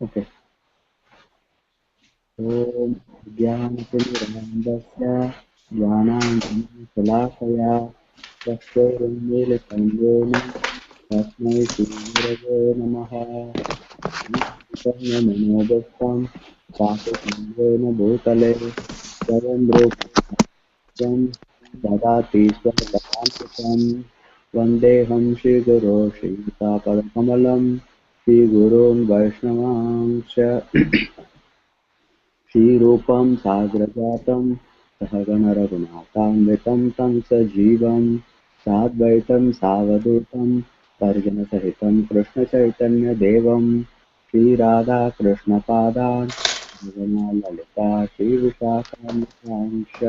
Okay. ॐ ज्ञानतिमिरन्दस्य ज्ञानाञ्जनशलाकया चक्षुरुन्मीलितं येन तस्मै श्रीगुरवे नमः। मनोदत्तं चापकेन्द्रेण भूतले स्वयं रूपं ददाति स्वपदान्तिकं वन्देऽहं श्रीगुरो श्रीयुतापदकमलं श्रीगुरून् वैष्णवांश्च श्रीरूपं साग्रजातं सहगणरघुनाथान्वितं तं सजीवं साद्वैतं सावधूतं परिजनसहितं कृष्णचैतन्यदेवं श्रीराधाकृष्णपादान् ललिता श्रीविशाखान्वितांश्च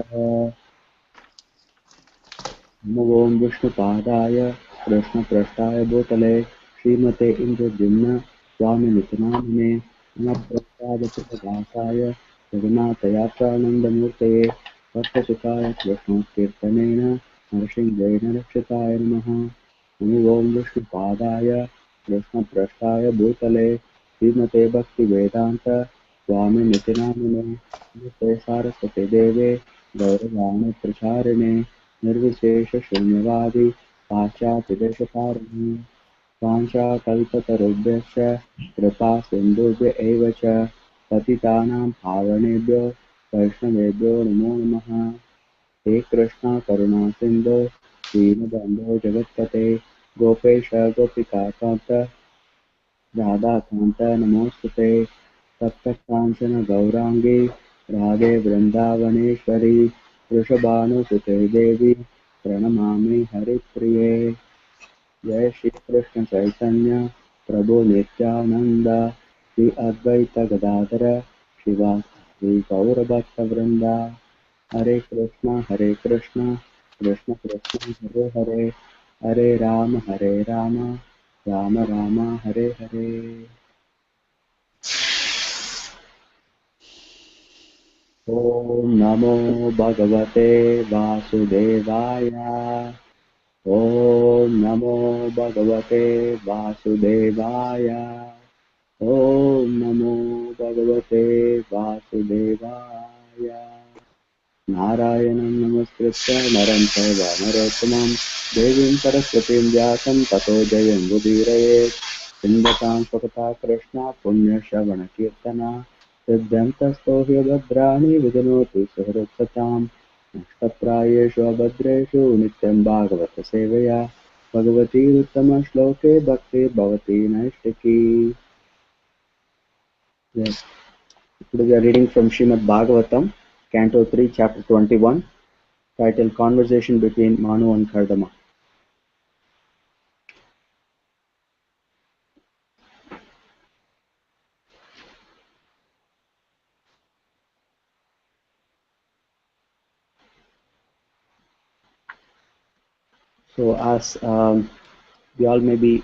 नमो ॐ विष्णुपादाय कृष्णप्रेष्ठाय भूतले श्रीमते इन्द्रद्युम्न स्वामिनिति नामिने नमः प्रसादकृतदासाय रघुनाथयात्रानन्दमूर्तये भक्तसुखाय कृष्णकीर्तनेन नरसिंहेन रक्षिताय नमः। नमो ॐ विष्णुपादाय कृष्णप्रेष्ठाय भूतले श्रीमते भक्तिवेदान्त स्वामिनिति नामिने नमस्ते सारस्वती देवे गौरवाणी प्रचारिणे निर्विशेषशून्यवादी पाश्चात्यदेशतारिणी वाञ्छाकल्पतरुभ्यश्च कृपा सिन्धुभ्य एव च पतितानां पावनेभ्यो वैष्णवेभ्यो नमो नमः। हे कृष्णा करुणा सिन्धो दीनबन्धो जगत्पते गोपेश गोपिकान्त राधाकान्त नमोऽस्तुते तप्तकाञ्चन गौराङ्गी राधे वृन्दावनेश्वरी वृषभानुसुते देवी प्रणमामि हरिप्रिये। जय श्री कृष्ण चैतन्य प्रभु नित्यानंद श्री अद्वैत गदाधर श्री गौरभक्तवृंदा हरे कृष्ण कृष्ण कृष्ण हरे हरे हरे राम राम राम हरे हरे। ओम नमो भगवते वासुदेवाय। ओम नमो भगवते वासुदेवाय। ओम नमो भगवते वासुदेवाय। नारायणं नमस्कृत्य नरं चैव नरोत्तमं देवीं सरस्वतीं व्यासं ततो जयमुदीरयेत्। पिण्डतां स्वकता कृष्णा पुण्यश्रवणकीर्तना सिद्ध्यन्तस्तो ह्यभद्राणि विदनोतु सुहृत्सताम्। नक्षत्रायेषु अभद्रेषु नित्यं भागवतसेवया भगवतीरुत्तमश्लोके भक्तिर्भवति नैष्टिकी। Yes. Today we are reading from Srimad Bhagavatam, Canto 3, Chapter 21, titled Conversation between Manu and Kardama. So as we all may be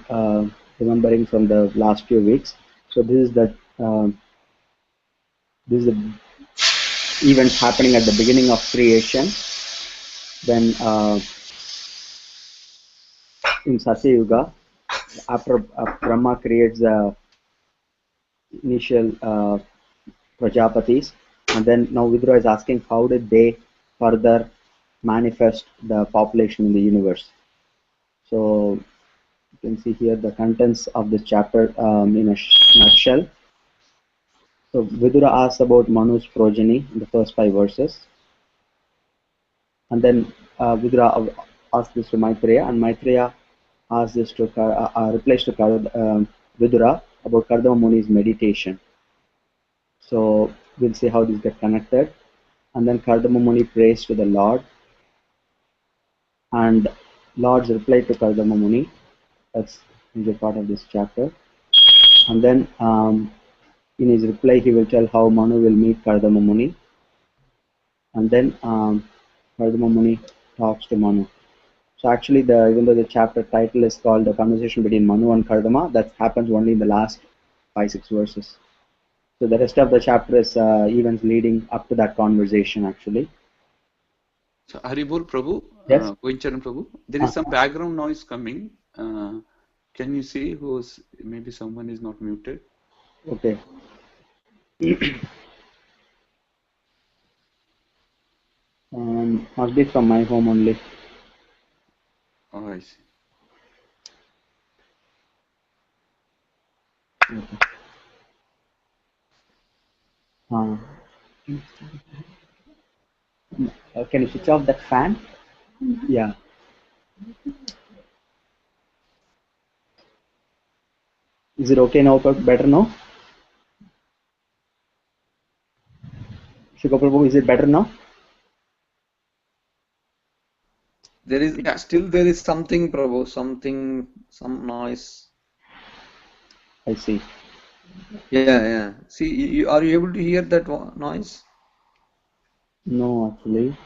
remembering from the last few weeks, so this is the event happening at the beginning of creation when in Satya Yuga, after Brahma creates the initial Prajapatis, and then now Vidura is asking how did they further manifest the population in the universe. So you can see here the contents of this chapter in a nutshell. So Vidura asks about Manu's progeny in the first 5 verses, and then Vidura asks this to Maitreya, and Maitreya asks this to replies to Vidura about Kardama Muni's meditation. So we'll see how these get connected. And then Kardama Muni prays to the Lord, and Lord's reply to Kardama Muni. That's a part of this chapter. And then in his reply, he will tell how Manu will meet Kardama Muni. And then Kardama Muni talks to Manu. So actually, even though the chapter title is called "The Conversation Between Manu and Kardama," that happens only in the last 5-6 verses. So the rest of the chapter is events leading up to that conversation, actually. So Haribol Prabhu, Yes. Goincharan Prabhu, there is some background noise coming. Can you see maybe someone is not muted? Okay. Must be from my home only. Oh, I see. Okay. Uh, can you switch off that fan? Yeah. Is it okay now? Better now? Shukha Prabhu, is it better now? There is Yeah, there is something, Prabhu, some noise. I see. Yeah, yeah. See, are you able to hear that noise? No, actually.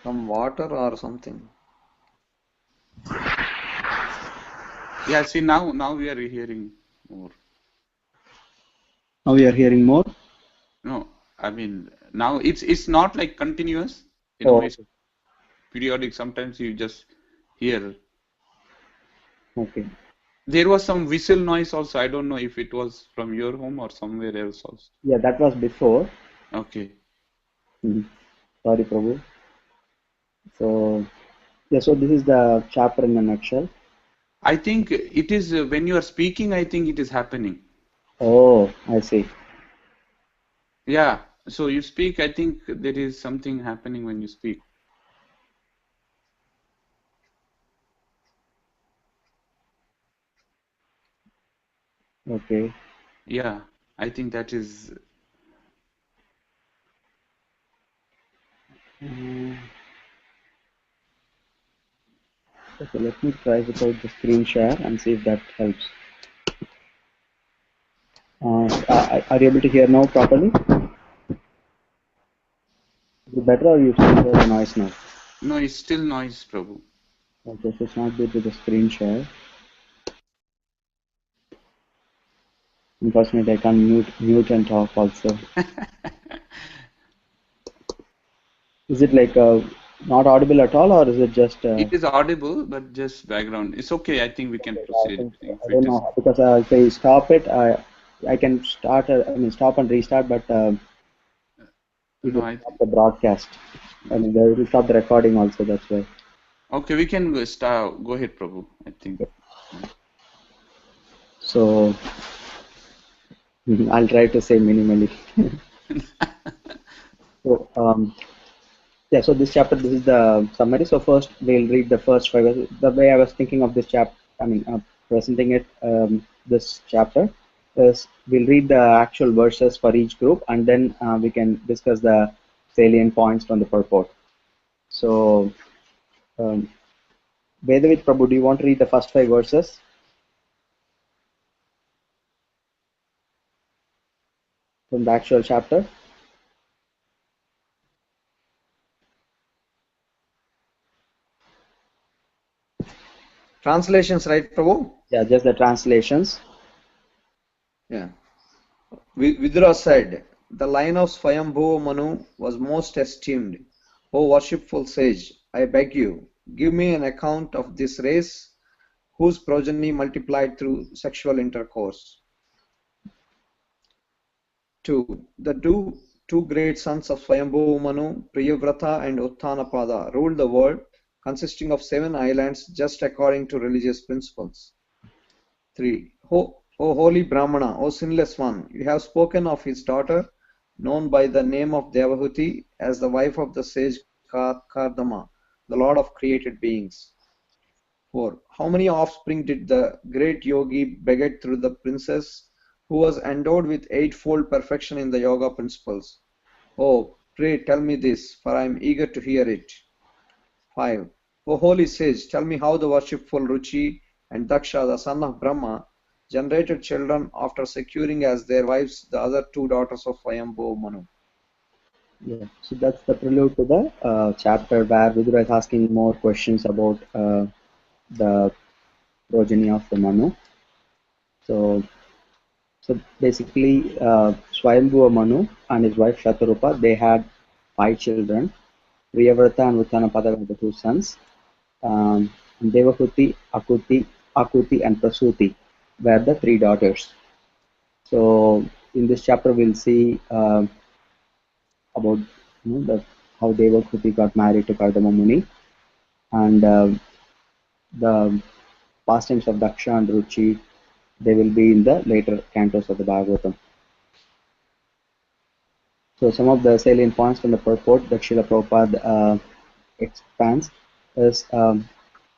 Some water or something? yeah. See, now we are hearing more. Now we are hearing more. No, I mean now it's not like continuous. Oh, It's periodic. Sometimes you just hear. okay. There was some whistle noise also. I don't know if it was from your home or somewhere else also. Yeah, that was before. Okay. Mhm. Sorry, Prabhu. So, yeah, so this is the chapter in a nutshell. I think it is when you are speaking, I think it is happening. Oh, I see. Yeah. So you speak, I think there is something happening when you speak. Okay. Yeah. I think that is. Mm, okay, let me try without the screen share and see if that helps. Are you able to hear now properly? Is it better or you still hear the noise now? No, it's still noise, Prabhu. Okay, so it's not due to the screen share. Unfortunately, I can't mute and talk also. Is it like not audible at all, or is it just? It is audible, but just background. It's okay. I think we can I proceed think if I it don't is. know because if I stop it, I can start. I mean, stop and restart, but it No, will I stop the broadcast. I mean, it will stop the recording also. That's why. okay. We can go start. Go ahead, Prabhu. I think. So I'll try to say minimally. So yeah, so this chapter, this is the summary. So first, we'll read the first five. The way I was thinking of this chapter, I mean, presenting it, this chapter, is we'll read the actual verses for each group, and then we can discuss the salient points from the purport. So, um, Vedavit Prabhu, do you want to read the first five verses from the actual chapter? Translations, right, Prabhu? Yeah, just the translations. Yeah. Vidura said, "The line of Swayambhu Manu was most esteemed. O worshipful sage, I beg you, give me an account of this race whose progeny multiplied through sexual intercourse." 2. The two great sons of Swayambhu Manu, Priyavrata and Uttanapada, ruled the world, consisting of 7 islands just according to religious principles. 3. O holy Brahmana, O sinless one, you have spoken of his daughter, known by the name of Devahuti, as the wife of the sage Kardama, the lord of created beings. 4. How many offspring did the great yogi beget through the princess, who was endowed with eightfold perfection in the yoga principles? Oh, pray tell me this, for I am eager to hear it. 5. O holy sage, tell me how the worshipful Ruchi and Daksha, the son of Brahma, generated children after securing as their wives the other 2 daughters of Swayambhu Manu. Yeah, so that's the prelude to the chapter where Vidura is asking more questions about the progeny of the Manu. So, so basically, Swayambhuva Manu and his wife Shatarupa, they had 5 children. Priyavrata and Uttanapada were the 2 sons. Um, And Devahuti, Akuti, and Prasuti were the three daughters. So in this chapter, we'll see about how Devahuti got married to Kardama Muni, and the pastimes of Daksha and Ruchi. They will be in the later cantos of the Bhagavatam. So some of the salient points from the purport that Srila Prabhupada expands is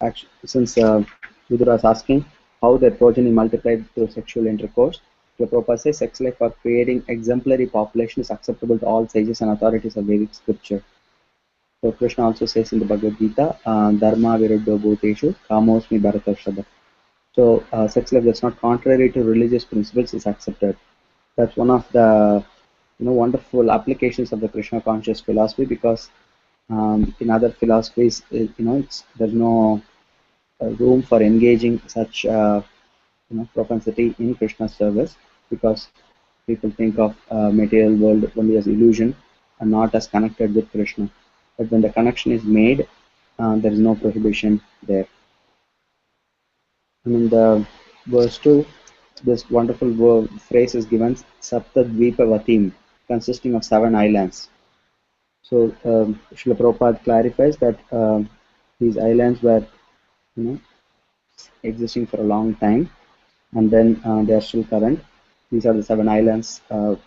actually, since Vidura is asking how their progeny multiplied through sexual intercourse, Srila Prabhupada says sex life for creating exemplary population is acceptable to all sages and authorities of Vedic scripture. So Krishna also says in the Bhagavad Gita, Dharma viruddho bhuteshu kamosmi bharatarshada. So sex life that's not contrary to religious principles is accepted. That's one of the wonderful applications of the Krishna conscious philosophy, because in other philosophies, there's no room for engaging such propensity in Krishna service, because people think of material world only as illusion and not as connected with Krishna. But when the connection is made, there is no prohibition there. And in the verse 2, this wonderful phrase is given, Sapta Dvipavatim, consisting of 7 islands. So Srila Prabhupada clarifies that these islands were existing for a long time, and then they are still current. These are the 7 islands, or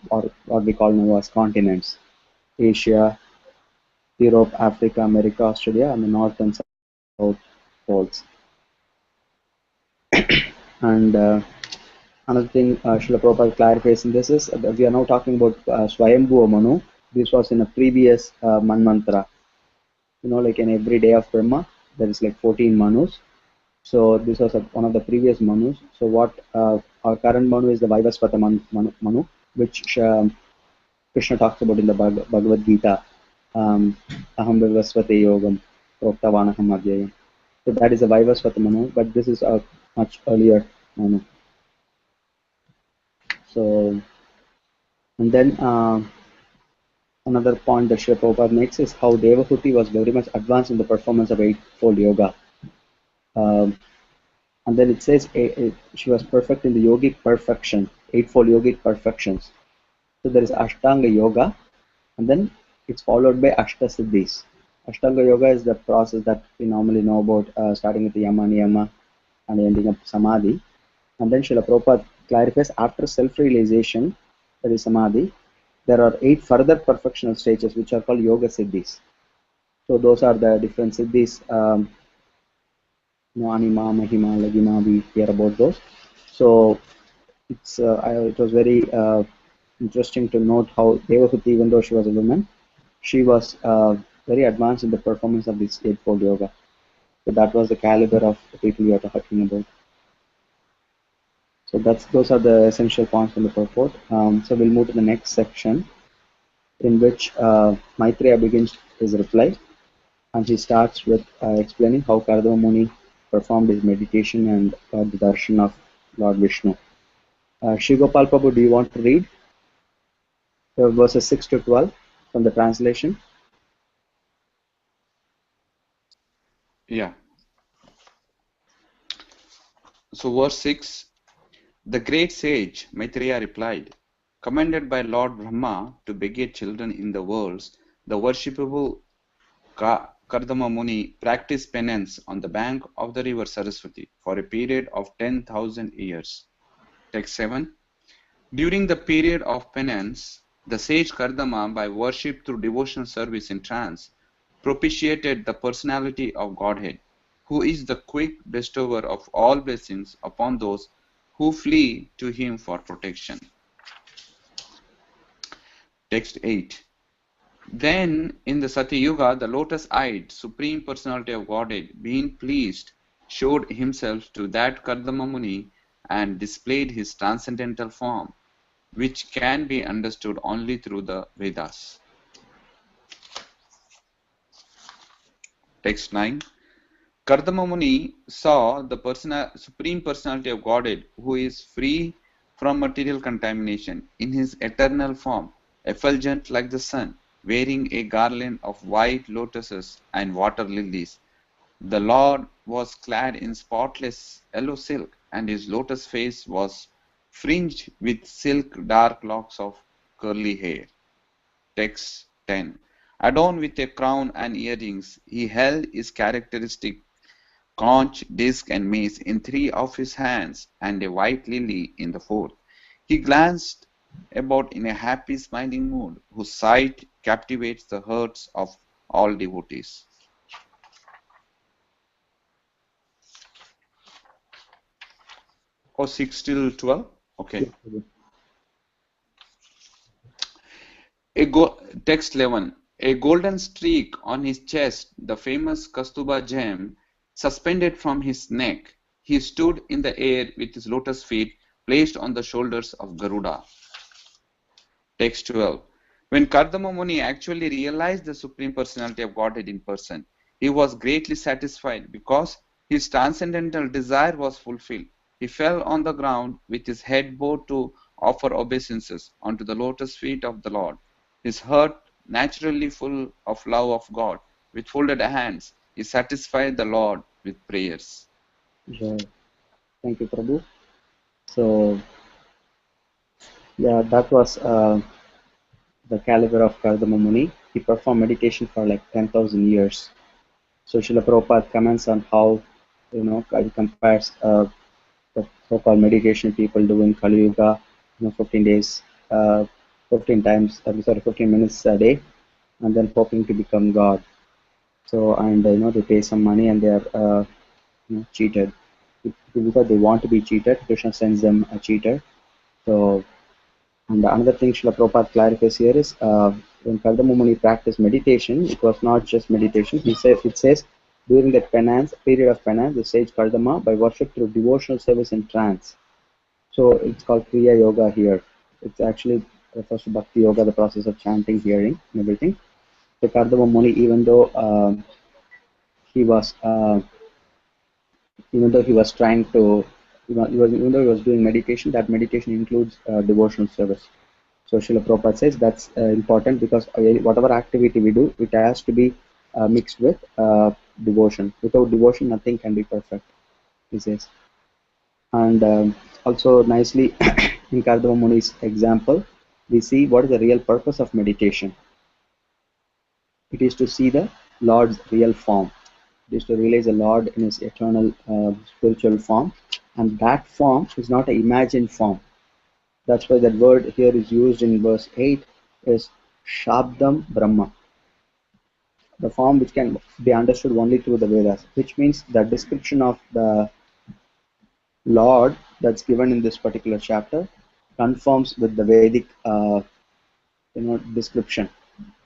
what we call now as continents: Asia, Europe, Africa, America, Australia, and the North and South poles. And another thing Srila Prabhupada clarifies in this is we are now talking about Swayambhuva Manu. This was in a previous Manvantara. Like in every day of Brahma, there is like 14 Manus. So this was one of the previous Manus. So what our current Manu is the Vaivasvata Manu, which Krishna talks about in the Bhagavad Gita. Aham Vaivasvate Yogam Proktavanaham Avyayam. So that is a Vaivasvata Manu, but this is a much earlier Manu. So, and then another point that Srila Prabhupada makes is how Devahuti was very much advanced in the performance of eightfold yoga. And then it says she was perfect in the yogic perfection, eightfold yogic perfections. So there is Ashtanga Yoga, and then it's followed by Ashtasiddhis. Ashtanga Yoga is the process that we normally know about, starting with the Yama Niyama and ending up Samadhi. And then Srila Prabhupada clarifies, after self-realization, that is Samadhi, there are 8 further perfectional stages which are called Yoga Siddhis. So those are the different Siddhis. Anima, Mahima, Lagima, we hear about those. So it was very interesting to note how Devahuti, even though she was a woman, she was very advanced in the performance of this eightfold yoga. So that was the caliber of the people we are talking about. So those are the essential points from the purport. So we'll move to the next section, in which Maitreya begins his reply, and he starts with explaining how Kardama Muni performed his meditation and got the darshan of Lord Vishnu. Shri Gopal Prabhu, do you want to read verses 6 to 12 from the translation? Yeah. So verse 6, the great sage Maitreya replied, commended by Lord Brahma to beget children in the worlds, the worshipable Kardama Muni practiced penance on the bank of the river Saraswati for a period of 10,000 years. Text 7. During the period of penance, the sage Kardama, by worship through devotional service in trance, propitiated the personality of Godhead, who is the quick bestower of all blessings upon those who flee to him for protection. Text 8. Then in the Sati Yuga, the lotus-eyed Supreme Personality of Godhead, being pleased, showed himself to that Kardama Muni and displayed his transcendental form, which can be understood only through the Vedas. Text 9. Kardama Muni saw the Supreme Personality of Godhead, who is free from material contamination, in his eternal form, effulgent like the sun, wearing a garland of white lotuses and water lilies, The Lord was clad in spotless yellow silk, and his lotus face was fringed with silk dark locks of curly hair. Text 10. Adorned with a crown and earrings, he held his characteristic conch, disc, and mace in three of his hands, and a white lily in the fourth. He glanced about in a happy, smiling mood, whose sight captivates the hearts of all devotees. Oh, 6 till 12? Okay. Text 11. A golden streak on his chest, the famous Kastuba gem, suspended from his neck. He stood in the air with his lotus feet placed on the shoulders of Garuda. Text 12. When Kardama Muni actually realized the Supreme Personality of Godhead in person, he was greatly satisfied because his transcendental desire was fulfilled. He fell on the ground with his head bowed to offer obeisances onto the lotus feet of the Lord. His heart, naturally full of love of God, with folded hands, he satisfied the Lord with prayers. Yeah. Thank you, Prabhu. So, yeah, that was the caliber of Kardama Muni. He performed meditation for like 10,000 years. So Srila Prabhupada comments on how, he compares the so-called meditation people do in Kali Yuga, 15 days, 15 times, 15 minutes a day, and then hoping to become God. So, and they pay some money and they are cheated because they want to be cheated. Krishna sends them a cheater. So, and another thing Srila Prabhupada clarifies here is when Kardama Muni practiced meditation, it was not just meditation. It says during that period of penance, the sage Kardama by worship through devotional service in trance. So it's called Kriya Yoga here. It's actually refers to Bhakti Yoga, the process of chanting, hearing, and everything. So Kardama Muni, even though he was trying to, even though he was doing meditation, that meditation includes devotional service. So Srila Prabhupada says that's important because whatever activity we do, it has to be mixed with devotion. Without devotion, nothing can be perfect, he says. And also nicely in Kardama Muni's example, we see what is the real purpose of meditation. It is to see the Lord's real form. It is to realize the Lord in his eternal spiritual form, and that form is not an imagined form. That's why that word here is used in verse 8 is Shabdam Brahma, the form which can be understood only through the Vedas, which means the description of the Lord that's given in this particular chapter conforms with the Vedic description.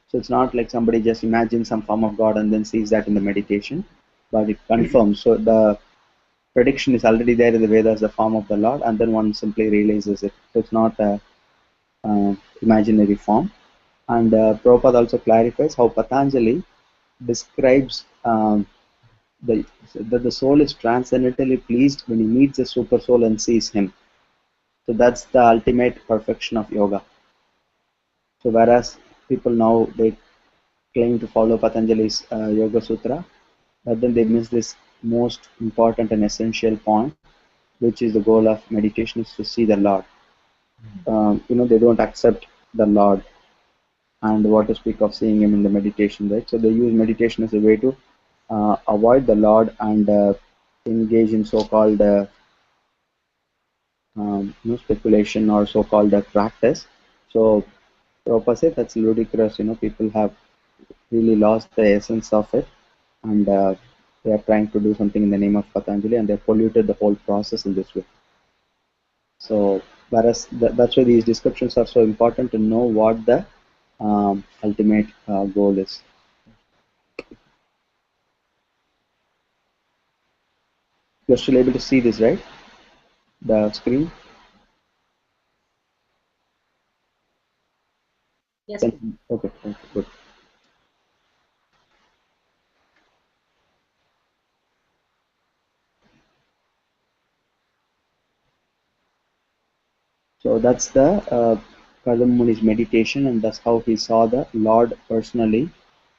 So it's not like somebody just imagines some form of God and then sees that in the meditation, but it confirms. So the prediction is already there in the Vedas, the form of the Lord, and then one simply realizes it. So it's not a imaginary form. And Prabhupada also clarifies how Patanjali describes that the soul is transcendently pleased when he meets the super soul and sees him. So that's the ultimate perfection of yoga. So whereas people now they claim to follow Patanjali's Yoga Sutra, but then they miss this most important and essential point, which is the goal of meditation is to see the Lord. They don't accept the Lord, and what to speak of seeing him in the meditation, right? So they use meditation as a way to avoid the Lord and engage in so-called speculation or so-called practice. So Prabhupada said that's ludicrous. People have really lost the essence of it, and they are trying to do something in the name of Patanjali, and they polluted the whole process in this way. So whereas that's why these descriptions are so important to know what the ultimate goal is. You're still able to see this, right? The screen? Yes. Okay, good. So that's the Kardama Muni's meditation, and that's how he saw the Lord personally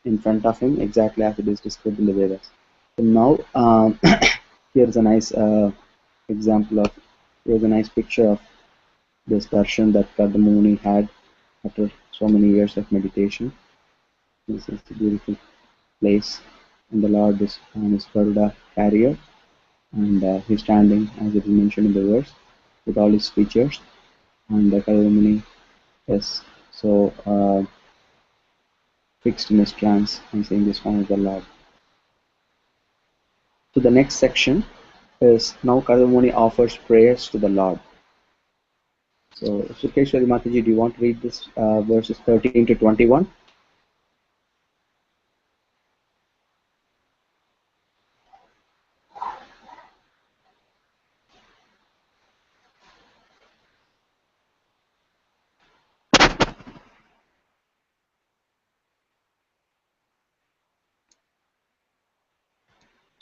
in front of him, exactly as it is described in the Vedas. So now here's a nice example of, here's a nice picture of this darshan that Kardama Muni had after so many years of meditation. This is the beautiful place, and the Lord is on his Garuda carrier, and he's standing, as it is mentioned in the verse, with all his features, and Kardama Muni is so fixed in his trance and saying, "This one is the Lord." So the next section is now Kardama Muni offers prayers to the Lord. So Sukeshwari Mataji, do you want to read this verses 13 to 21?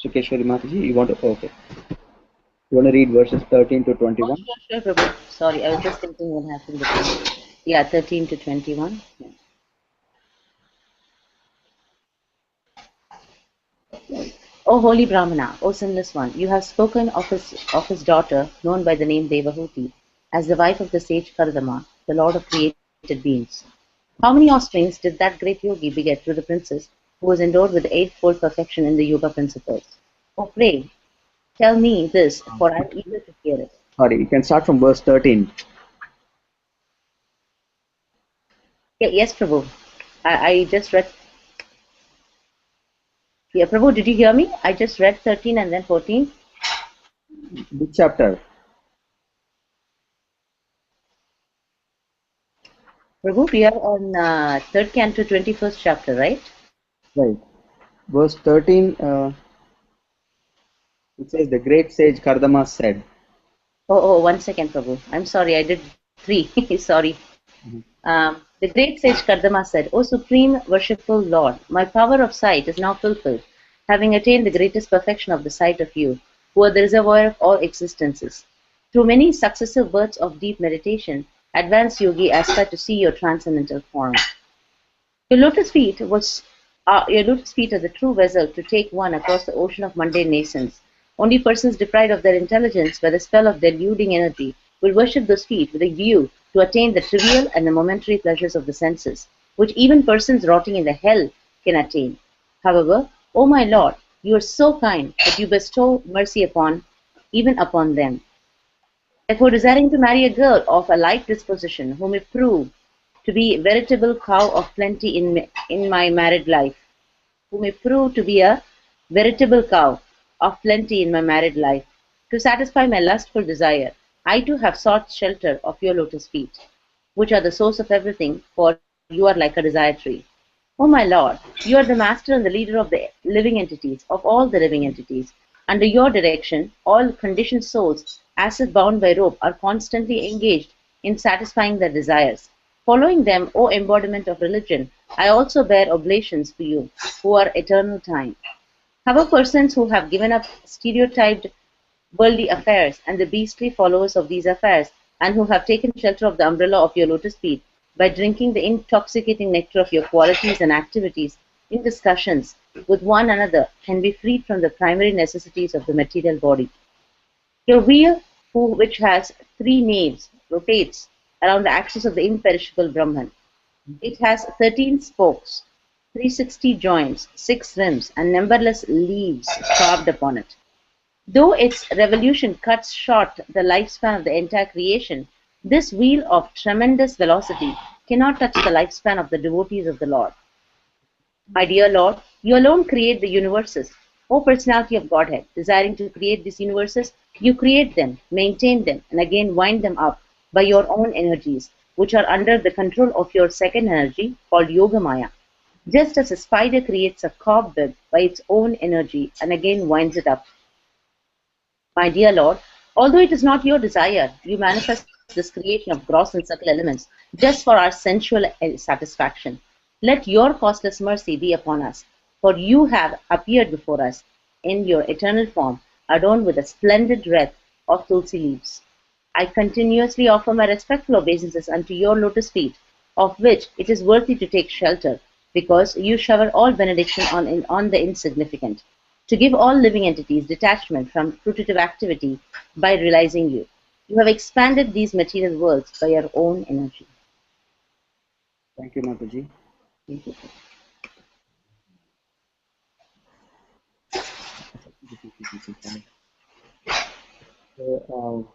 Sukeshwari Mataji, you want to, okay. You want to read verses 13 to 21? Sure, Prabhu. Sorry, I was just thinking what happened before. Yeah, 13 to 21. Yeah. O holy Brahmana, O sinless one, you have spoken of his daughter, known by the name Devahuti, as the wife of the sage Kardama, the lord of created beings. How many offsprings did that great yogi beget through the princess who was endowed with eightfold perfection in the yoga principles? Oh, pray, tell me this, for I am eager to hear it. Sorry, you can start from verse 13. Yeah, yes, Prabhu. I just read. Yeah, Prabhu, did you hear me? I just read 13 and then 14. Which chapter? Prabhu, we are on 3rd canto, 21st chapter, right? Right. Verse 13, it says, the great sage Kardama said. Oh, 1 second, Prabhu. I'm sorry, I did 3. Sorry. The great sage Kardama said, O supreme worshipful Lord, my power of sight is now fulfilled, having attained the greatest perfection of the sight of you, who are the reservoir of all existences. Through many successive births of deep meditation, advanced yogi aspired to see your transcendental form. Your lotus feet are the true vessel to take one across the ocean of mundane nascence. Only persons deprived of their intelligence by the spell of deluding energy will worship those feet with a view to attain the trivial and the momentary pleasures of the senses, which even persons rotting in the hell can attain. However, O my Lord, you are so kind that you bestow mercy even upon them. Therefore, desiring to marry a girl of a like disposition, who may prove to be a veritable cow of plenty in my married life, who may prove to be a veritable cow of plenty in my married life, to satisfy my lustful desire, I too have sought shelter of your lotus feet, which are the source of everything, for you are like a desire tree. O my Lord, you are the master and the leader of the living entities, of all the living entities. Under your direction, all conditioned souls, as if bound by rope, are constantly engaged in satisfying their desires. Following them, O embodiment of religion, I also bear oblations for you, who are eternal time. However, persons who have given up stereotyped worldly affairs and the beastly followers of these affairs, and who have taken shelter of the umbrella of your lotus feet, by drinking the intoxicating nectar of your qualities and activities in discussions with one another, can be freed from the primary necessities of the material body. Your wheel, which has 3 naves, rotates around the axis of the imperishable Brahman. It has 13 spokes, 360 joints, 6 rims, and numberless leaves carved upon it. Though its revolution cuts short the lifespan of the entire creation, this wheel of tremendous velocity cannot touch the lifespan of the devotees of the Lord. My dear Lord, you alone create the universes. O personality of Godhead, desiring to create these universes, you create them, maintain them, and again wind them up by your own energies, which are under the control of your second energy, called Yogamaya. Just as a spider creates a cobweb by its own energy and again winds it up. My dear Lord, although it is not your desire, you manifest this creation of gross and subtle elements just for our sensual satisfaction. Let your costless mercy be upon us, for you have appeared before us in your eternal form, adorned with a splendid wreath of tulsi leaves. I continuously offer my respectful obeisances unto your lotus feet, of which it is worthy to take shelter, because you shower all benediction on the insignificant. to give all living entities detachment from fruitive activity by realizing you. You have expanded these material worlds by your own energy. Thank you, Mataji. Thank you. So,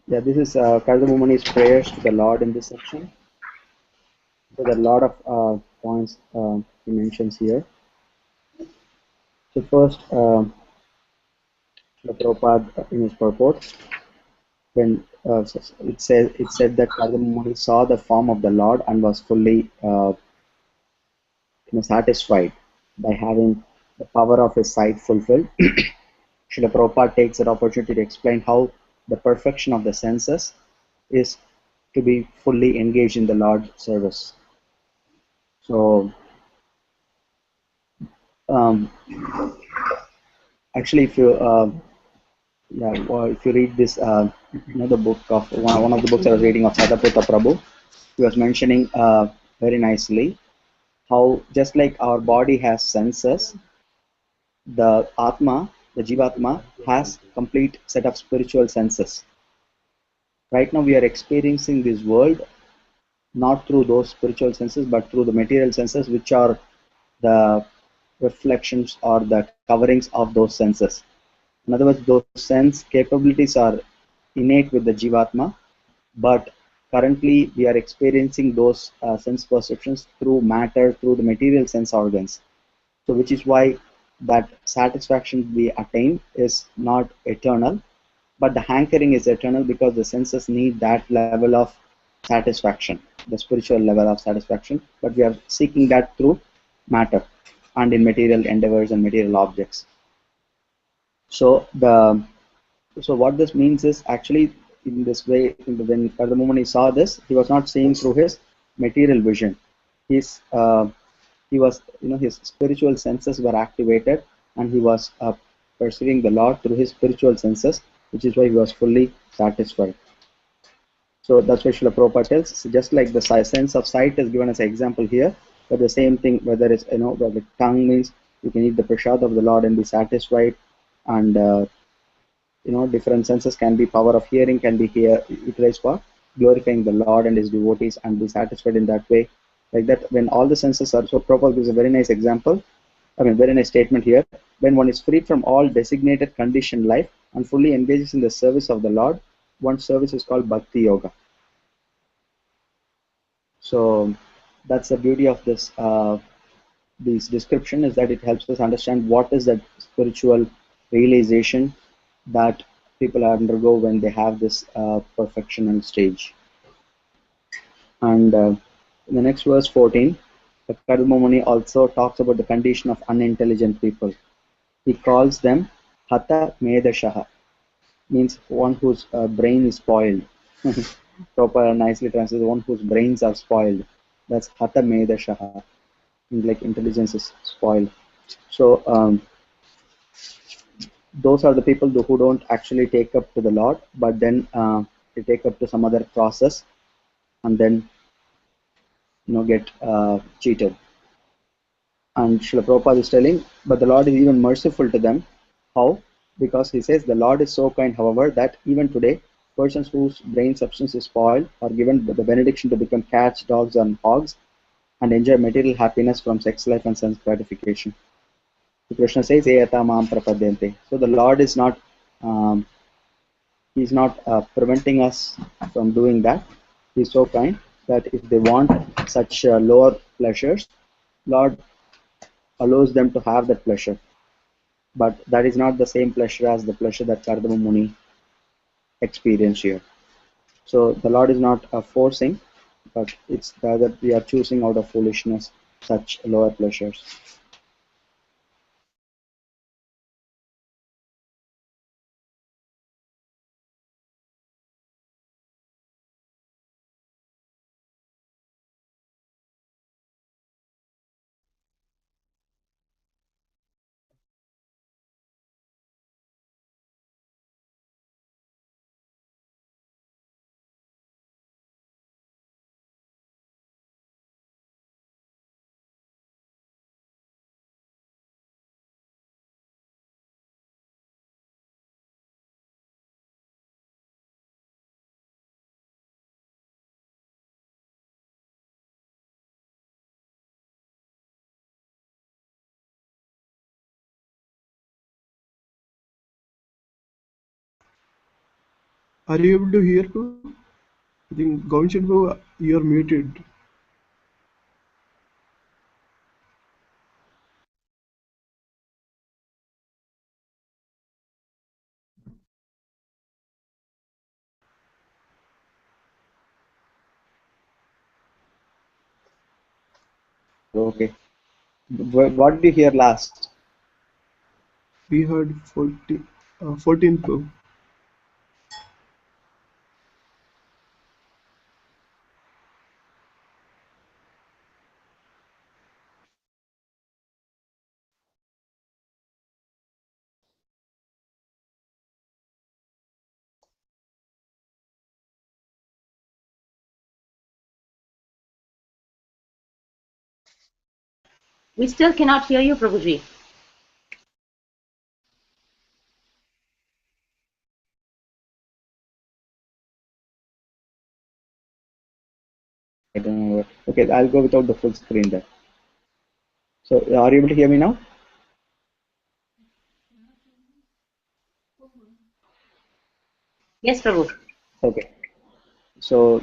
yeah, this is Kardama Muni's prayers to the Lord in this section. So there are a lot of points he mentions here. So first, Srila Prabhupada in his purport, when it said that Kardama Muni saw the form of the Lord and was fully satisfied by having the power of his sight fulfilled. Srila Prabhupada takes that opportunity to explain how the perfection of the senses is to be fully engaged in the Lord's service. So, actually, if you if you read this, the book of one of the books I was reading of Sadaputa Prabhu, he was mentioning very nicely how just like our body has senses, the Atma, the Jivatma, has complete set of spiritual senses. Right now we are experiencing this world not through those spiritual senses, but through the material senses, which are the reflections or the coverings of those senses. In other words, those sense capabilities are innate with the Jivatma, but currently we are experiencing those sense perceptions through matter, through the material sense organs. So, which is why that satisfaction we attain is not eternal, but the hankering is eternal because the senses need that level of satisfaction, the spiritual level of satisfaction, but we are seeking that through matter and in material endeavors and material objects. So what this means is actually in this way, when Kardama Muni saw this, he was not seeing through his material vision. He was, his spiritual senses were activated, and he was perceiving the Lord through his spiritual senses, which is why he was fully satisfied. So that's what Srila Prabhupada tells. So just like the sense of sight is given as an example here, but the same thing, whether it's, where the tongue means you can eat the prasad of the Lord and be satisfied, and different senses can be power of hearing can be here utilized for glorifying the Lord and his devotees and be satisfied in that way. Like that, when all the senses are, so Prabhupada gives a very nice example, very nice statement here. When one is freed from all designated conditioned life and fully engages in the service of the Lord, one's service is called Bhakti Yoga. So that's the beauty of this description, is that it helps us understand what is that spiritual realization that people undergo when they have this perfectional stage. And in the next verse 14, the Kardama Muni also talks about the condition of unintelligent people. He calls them Hatha Medashaha, means one whose brain is spoiled. Proper nicely translated, one whose brains are spoiled. That's Hatha Medashaha, like intelligence is spoiled. So those are the people who don't actually take up to the Lord, but then they take up to some other process and then get cheated. And Srila Prabhupada is telling, but the Lord is even merciful to them. How? Because he says the Lord is so kind, however, that even today, persons whose brain substance is spoiled are given the benediction to become cats, dogs, and hogs and enjoy material happiness from sex life and sense gratification. So Krishna says, Eyata Mam Prapadyante. So the Lord is not he's not preventing us from doing that. He's so kind that if they want such lower pleasures, Lord allows them to have that pleasure. But that is not the same pleasure as the pleasure that Kardama Muni experienced here. So the Lord is not forcing, but it's that we are choosing out of foolishness such lower pleasures. Are you able to hear, Prabhu? I think Gavinchan Prabhu, you are muted. Okay. What did you hear last? We heard 14 Prabhu. We still cannot hear you, Prabhuji. I don't know what. Okay, I'll go without the full screen then. So, are you able to hear me now? Yes, Prabhu. Okay. So,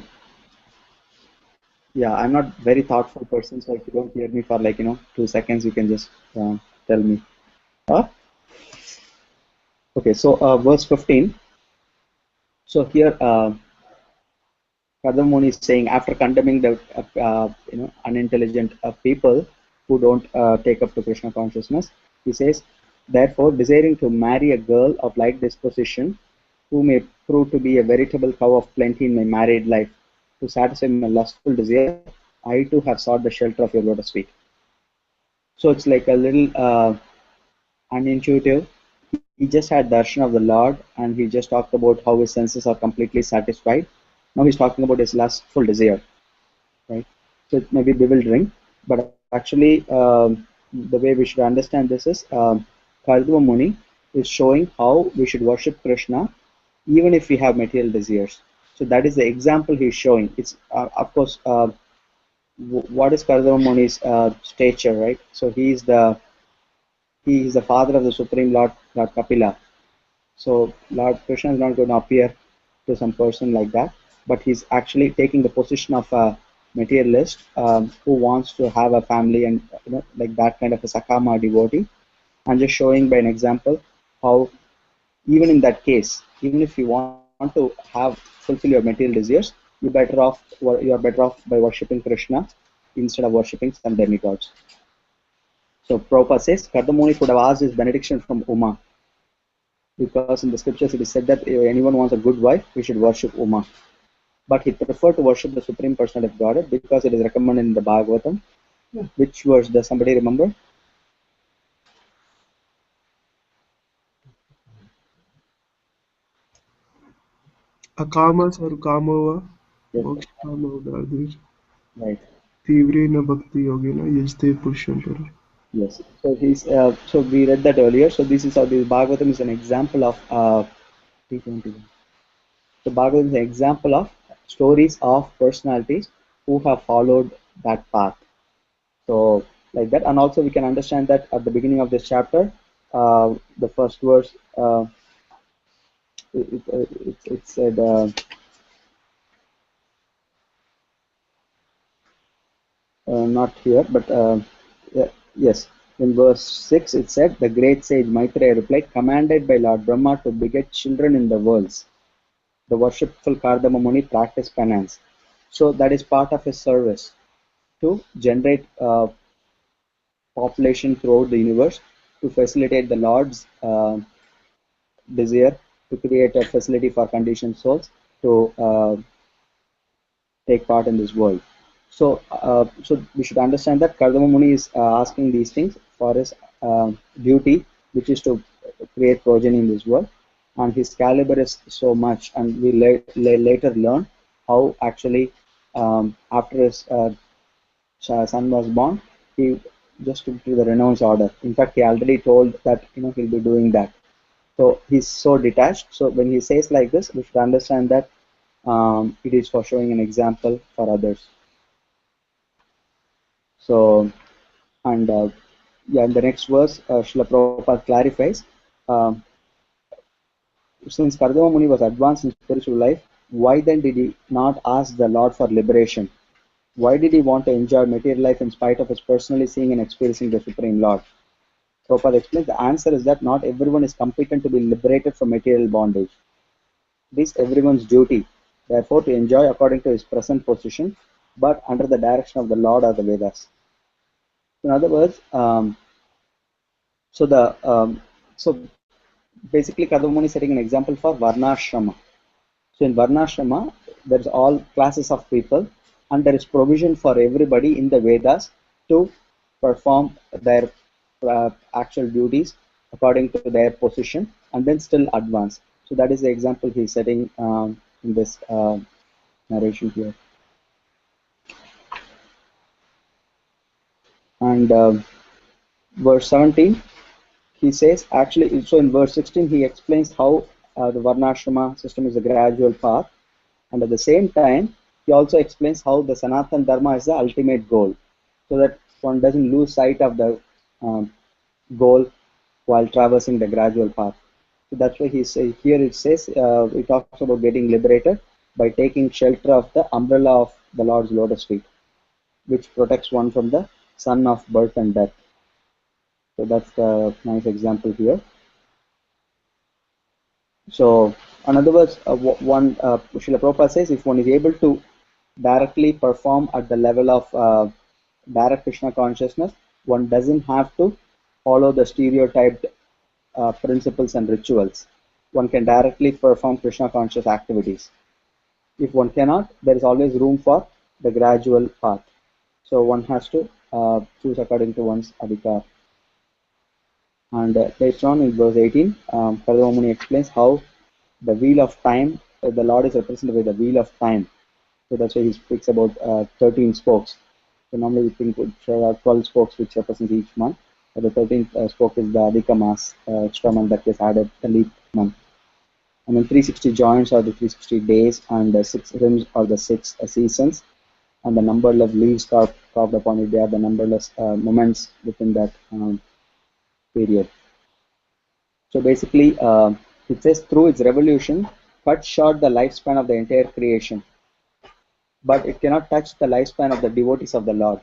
yeah, I'm not very thoughtful person, so if you don't hear me for like 2 seconds, you can just tell me. Huh? Okay, so verse 15. So here, Kardama is saying after condemning the unintelligent people who don't take up to Krishna consciousness, he says, therefore, desiring to marry a girl of like disposition, who may prove to be a veritable cow of plenty in my married life, to satisfy my lustful desire, I too have sought the shelter of your lotus feet. So it's like a little unintuitive. He just had darshan of the Lord, and he just talked about how his senses are completely satisfied. Now he's talking about his lustful desire, right? So it may be bewildering, but actually, the way we should understand this is Kardama Muni is showing how we should worship Krishna even if we have material desires. So that is the example he's showing. It's of course what is Kardama Muni's stature, right? So he is the father of the Supreme Lord, Lord Kapila. So Lord Krishna is not going to appear to some person like that, but he's actually taking the position of a materialist who wants to have a family and like that kind of a sakama devotee, and just showing by an example how even in that case, even if you want to have fulfill your material desires, you are better off by worshipping Krishna instead of worshipping some demigods. So Prabhupada says Kardamuni could have asked his benediction from Uma, because in the scriptures it is said that if anyone wants a good wife, we should worship Uma. But he preferred to worship the Supreme Personality of Godhead because it is recommended in the Bhagavatam. Which verse does somebody remember? अकामा सर्वकामोवा Yes, मोक्षकामोदार्देश right. तीव्रेण भक्ति योगेन यजते पुरुषं पर. Yes. So so we read that earlier. So this is how the Bhagavatam is an example of 321. So Bhagavatam is an example of stories of personalities who have followed that path. So like that, and also we can understand that at the beginning of this chapter, the first verse, it said, not here, but yes, in verse 6 it said, the great sage Maitreya replied, commanded by Lord Brahma to beget children in the worlds, the worshipful Kardama Muni practiced penance. So that is part of his service to generate population throughout the universe, to facilitate the Lord's desire to create a facility for conditioned souls to take part in this world. So we should understand that Kardama Muni is asking these things for his duty, which is to create progeny in this world, and his caliber is so much, and we later learn how actually after his son was born, he just took to the renounce order. In fact, he already told that he'll be doing that. So he's so detached. So when he says like this, we should understand that it is for showing an example for others. So, and yeah, in the next verse, Srila Prabhupada clarifies, um, since Kardama Muni was advanced in spiritual life, why then did he not ask the Lord for liberation? Why did he want to enjoy material life in spite of his personally seeing and experiencing the Supreme Lord? Prabhupada explains the answer is that not everyone is competent to be liberated from material bondage. It is everyone's duty, therefore, to enjoy according to his present position, but under the direction of the Lord or the Vedas. In other words, so basically Kardama Muni is setting an example for Varnashrama. So in Varnashrama, there's all classes of people, and there is provision for everybody in the Vedas to perform their actual duties according to their position and then still advance. So that is the example he's setting in this narration here. And verse 17, he says, actually, so in verse 16, he explains how the Varnashrama system is a gradual path. And at the same time, he also explains how the Sanatana Dharma is the ultimate goal, so that one doesn't lose sight of the goal while traversing the gradual path. So that's why he says here it says it talks about getting liberated by taking shelter of the umbrella of the Lord's lotus feet, which protects one from the sun of birth and death. So that's the nice example here. So, in other words, Srila Prabhupada says, if one is able to directly perform at the level of direct Krishna consciousness, one doesn't have to follow the stereotyped principles and rituals. One can directly perform Krishna conscious activities. If one cannot, there is always room for the gradual path. So one has to choose according to one's adhikar. And later on in verse 18, Kardama Muni explains how the wheel of time, the Lord is represented by the wheel of time. So that's why he speaks about 13 spokes. So normally we think there are 12 spokes which represent each month. But the 13th spoke is the Adhika Mas, extra month that gets added, the leap month. And then 360 joints are the 360 days, and the 6 rims are the 6 seasons. And the numberless leaves carved upon it, they are the numberless moments within that period. So basically, it says through its revolution, cut short the lifespan of the entire creation, but it cannot touch the lifespan of the devotees of the Lord.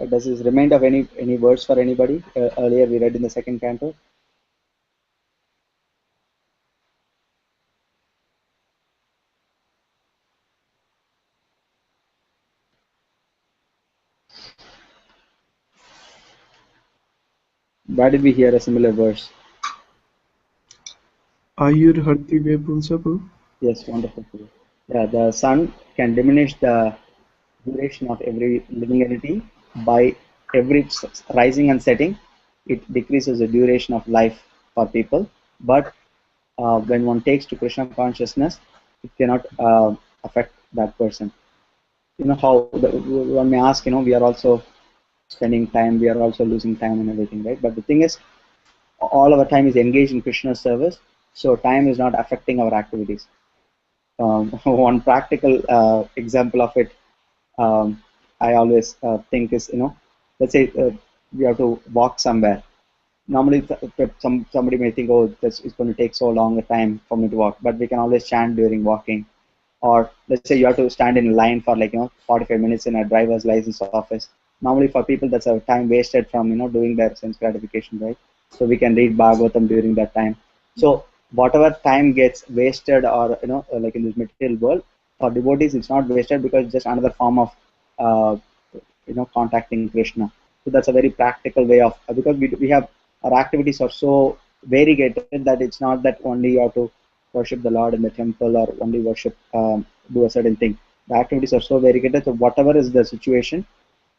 Does this remind of any words for anybody? Earlier we read in the second canto. Why did we hear a similar verse? Ayur Hartive Punsapu. Yes, wonderful. Yeah, the sun can diminish the duration of every living entity by every rising and setting. It decreases the duration of life for people. But when one takes to Krishna consciousness, it cannot affect that person. You know how one may ask, we are also spending time, we are also losing time and everything, right? But the thing is, all our time is engaged in Krishna's service, so time is not affecting our activities. One practical example of it, I always think is, let's say we have to walk somewhere. Normally, somebody may think, oh, this is going to take so long a time for me to walk, but we can always chant during walking. Or let's say you have to stand in line for 45 minutes in a driver's license office. Normally for people that's a time wasted from doing their sense gratification, right? So we can read Bhagavatam during that time. So whatever time gets wasted or like in this material world, for devotees it's not wasted because it's just another form of contacting Krishna. So that's a very practical way of, because we have, our activities are so variegated that it's not that only you have to worship the Lord in the temple or only worship, do a certain thing. The activities are so variegated, so whatever is the situation,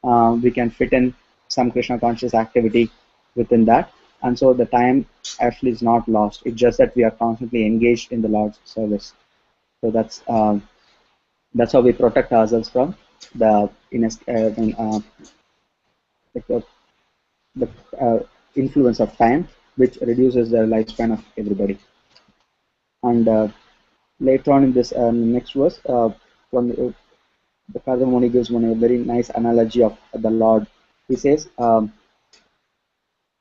we can fit in some Krishna conscious activity within that, and so the time actually is not lost. It's just that we are constantly engaged in the Lord's service. So that's how we protect ourselves from the influence of time, which reduces the lifespan of everybody. And later on in this next verse, the Kardama Muni gives one a very nice analogy of the Lord. He says,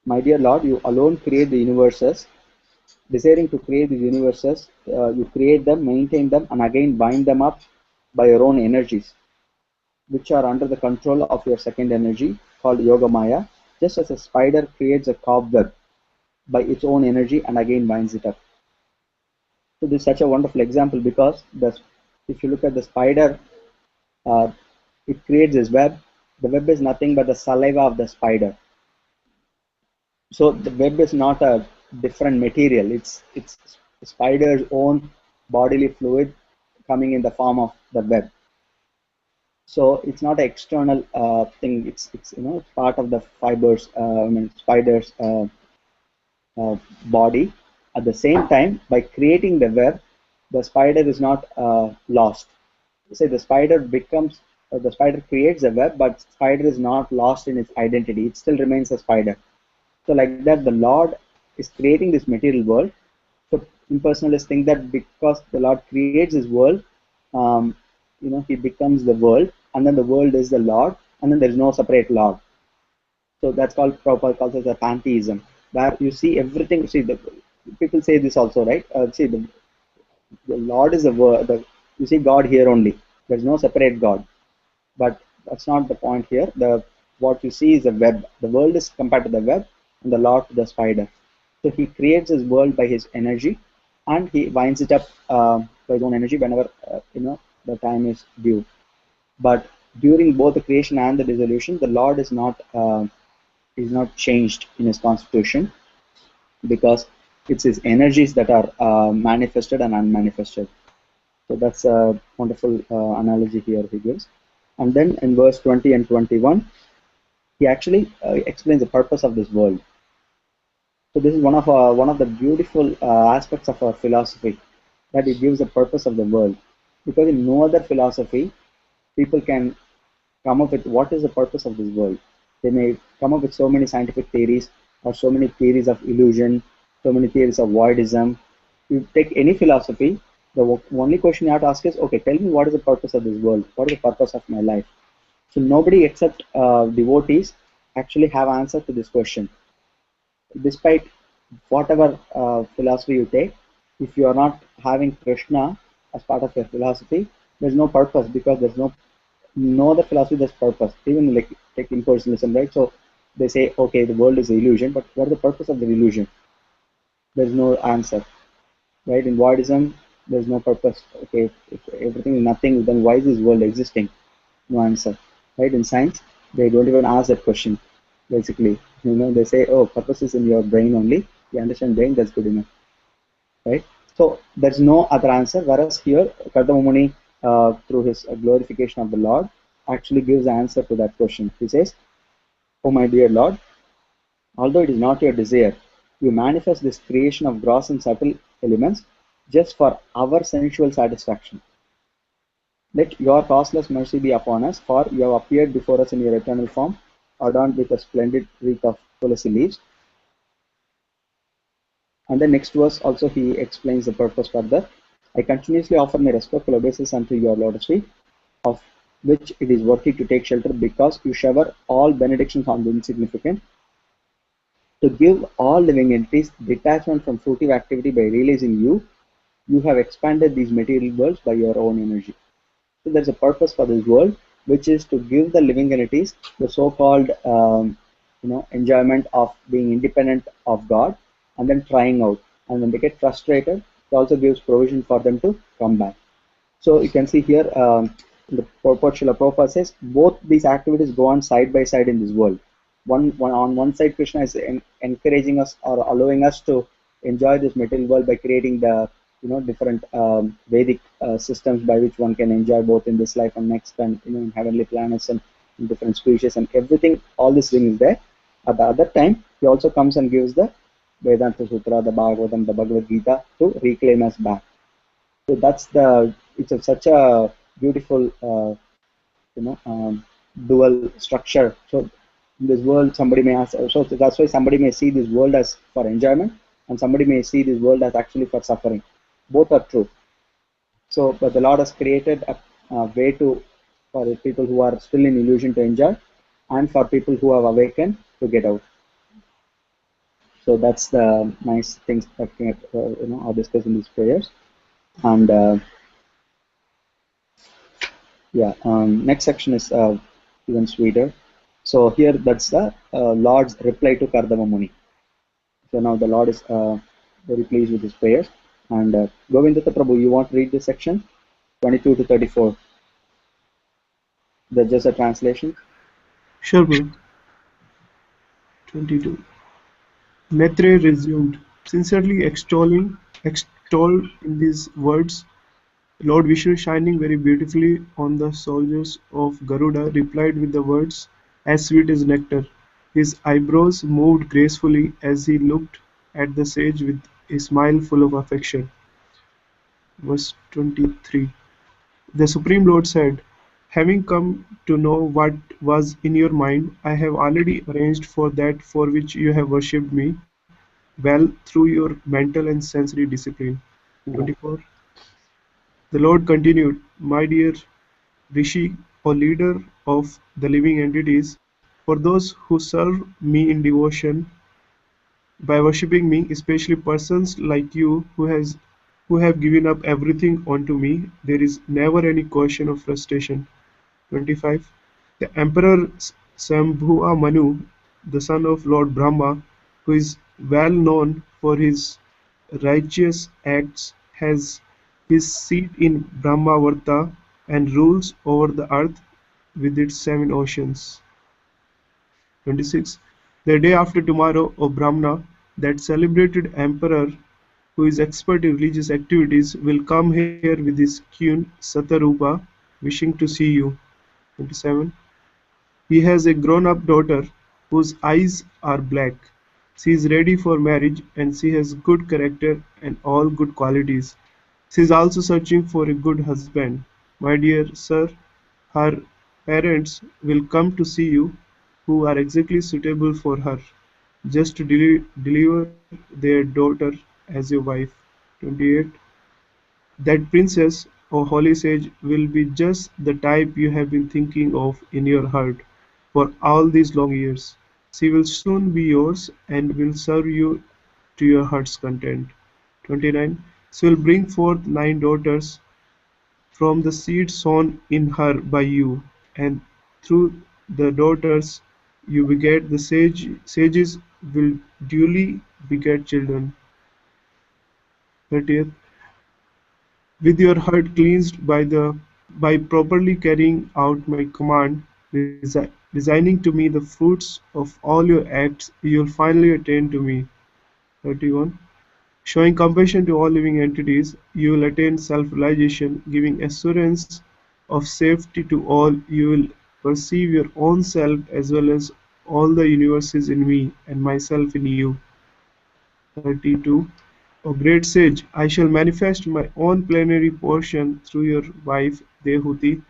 my dear Lord, you alone create the universes, Desiring to create these universes, you create them, maintain them, and again bind them up by your own energies, which are under the control of your second energy called Yoga Maya, just as a spider creates a cobweb by its own energy and again binds it up. So this is such a wonderful example because if you look at the spider, uh, it creates this web. The web is nothing but the saliva of the spider. So the web is not a different material. It's the spider's own bodily fluid coming in the form of the web. So it's not an external thing. It's it's part of the fibers. Spider's body. At the same time, by creating the web, the spider is not lost. Say the spider creates a web, but spider is not lost in its identity. It still remains a spider. So like that, the Lord is creating this material world. So impersonalists think that because the Lord creates this world, um, He becomes the world, and then the world is the Lord, and then there is no separate Lord. So that's called Prabhupada calls it a pantheism, where you see everything. See, the people say this also, right? See, the Lord is the word. You see God here only. There is no separate God. But that's not the point here. What you see is a web. The world is compared to the web, and the Lord to the spider. So he creates his world by his energy, and he winds it up by his own energy whenever the time is due. But during both the creation and the dissolution, the Lord is not changed in his constitution, because it's his energies that are manifested and unmanifested. So that's a wonderful analogy here he gives. And then in verse 20 and 21, he actually explains the purpose of this world. So this is one of the beautiful aspects of our philosophy, that it gives the purpose of the world. Because in no other philosophy, people can come up with what is the purpose of this world. They may come up with so many scientific theories, or so many theories of illusion, so many theories of voidism. You take any philosophy, the only question you have to ask is, okay, tell me what is the purpose of this world? What is the purpose of my life? So nobody except devotees actually have answer to this question. Despite whatever philosophy you take, if you are not having Krishna as part of your philosophy, there's no purpose, because there's no other philosophy there's purpose. Even like take impersonalism, right? So they say, okay, the world is an illusion, but what is the purpose of the illusion? There's no answer, right? In voidism, there's no purpose. Okay, if everything is nothing, then why is this world existing? No answer, right? In science, they don't even ask that question. Basically, they say, oh, purpose is in your brain only. You understand brain, that's good enough, right? So there's no other answer. Whereas here, Kardama Muni, through his glorification of the Lord, actually gives the answer to that question. He says, "Oh my dear Lord, although it is not your desire, you manifest this creation of gross and subtle elements just for our sensual satisfaction. Let your causeless mercy be upon us, for you have appeared before us in your eternal form, adorned with a splendid wreath of tulsi leaves." And the next verse also he explains the purpose further. "I continuously offer my respectful obeisance unto your lotus feet, of which it is worthy to take shelter, because you shower all benedictions on the insignificant, to give all living entities detachment from fruitive activity by realizing you. You have expanded these material worlds by your own energy." So there's a purpose for this world, which is to give the living entities the so-called enjoyment of being independent of God, and then trying out. And when they get frustrated, it also gives provision for them to come back. So you can see here, the purport Srila Prabhupada says, both these activities go on side by side in this world. On one side, Krishna is encouraging us or allowing us to enjoy this material world by creating the different Vedic systems by which one can enjoy both in this life and next, and in heavenly planets and in different species and everything. All this thing is there. At the other time, he also comes and gives the Vedanta Sutra, the Bhagavatam, the Bhagavad Gita to reclaim us back. So it's such a beautiful dual structure. So in this world, somebody may ask, so that's why somebody may see this world as for enjoyment, and somebody may see this world as actually for suffering. Both are true. So, but the Lord has created a way for the people who are still in illusion to enjoy, and for people who have awakened to get out. So that's the nice things that are discussed in these prayers. And next section is even sweeter. So here that's the Lord's reply to Kardama Muni. So now the Lord is very pleased with his prayers. And Govindatta Prabhu, you want to read this section 22 to 34? That's just a translation. Sure, Guru. 22. Maitre resumed, sincerely extolled in these words, Lord Vishnu, shining very beautifully on the soldiers of Garuda, replied with the words, as sweet as nectar. His eyebrows moved gracefully as he looked at the sage with a smile full of affection. Verse 23. The Supreme Lord said, having come to know what was in your mind, I have already arranged for that for which you have worshipped me well through your mental and sensory discipline. Yeah. 24. The Lord continued, my dear Rishi, or leader of the living entities, for those who serve me in devotion by worshipping me, especially persons like you who have given up everything unto me, there is never any question of frustration. 25. The Emperor Sambhua Manu, the son of Lord Brahma, who is well known for his righteous acts, has his seat in Brahmavarta and rules over the earth with its 7 oceans. 26. The day after tomorrow, O Brahmana, that celebrated emperor who is expert in religious activities will come here with his queen Satarupa wishing to see you. 27. He has a grown-up daughter whose eyes are black. She is ready for marriage and she has good character and all good qualities. She is also searching for a good husband. My dear sir, her parents will come to see you who are exactly suitable for her, just to deliver their daughter as your wife. 28. That princess, O holy sage, will be just the type you have been thinking of in your heart for all these long years. She will soon be yours and will serve you to your heart's content. 29. She will bring forth 9 daughters from the seed sown in her by you, and through the daughters you beget the sages will duly beget children. 30th. With your heart cleansed by properly carrying out my command, resigning to me the fruits of all your acts, you will finally attain to me. 31. Showing compassion to all living entities, you will attain self-realization, giving assurance of safety to all. You will perceive your own self as well as all the universes in me and myself in you. 32. O great sage, I shall manifest my own plenary portion through your wife Dehuti,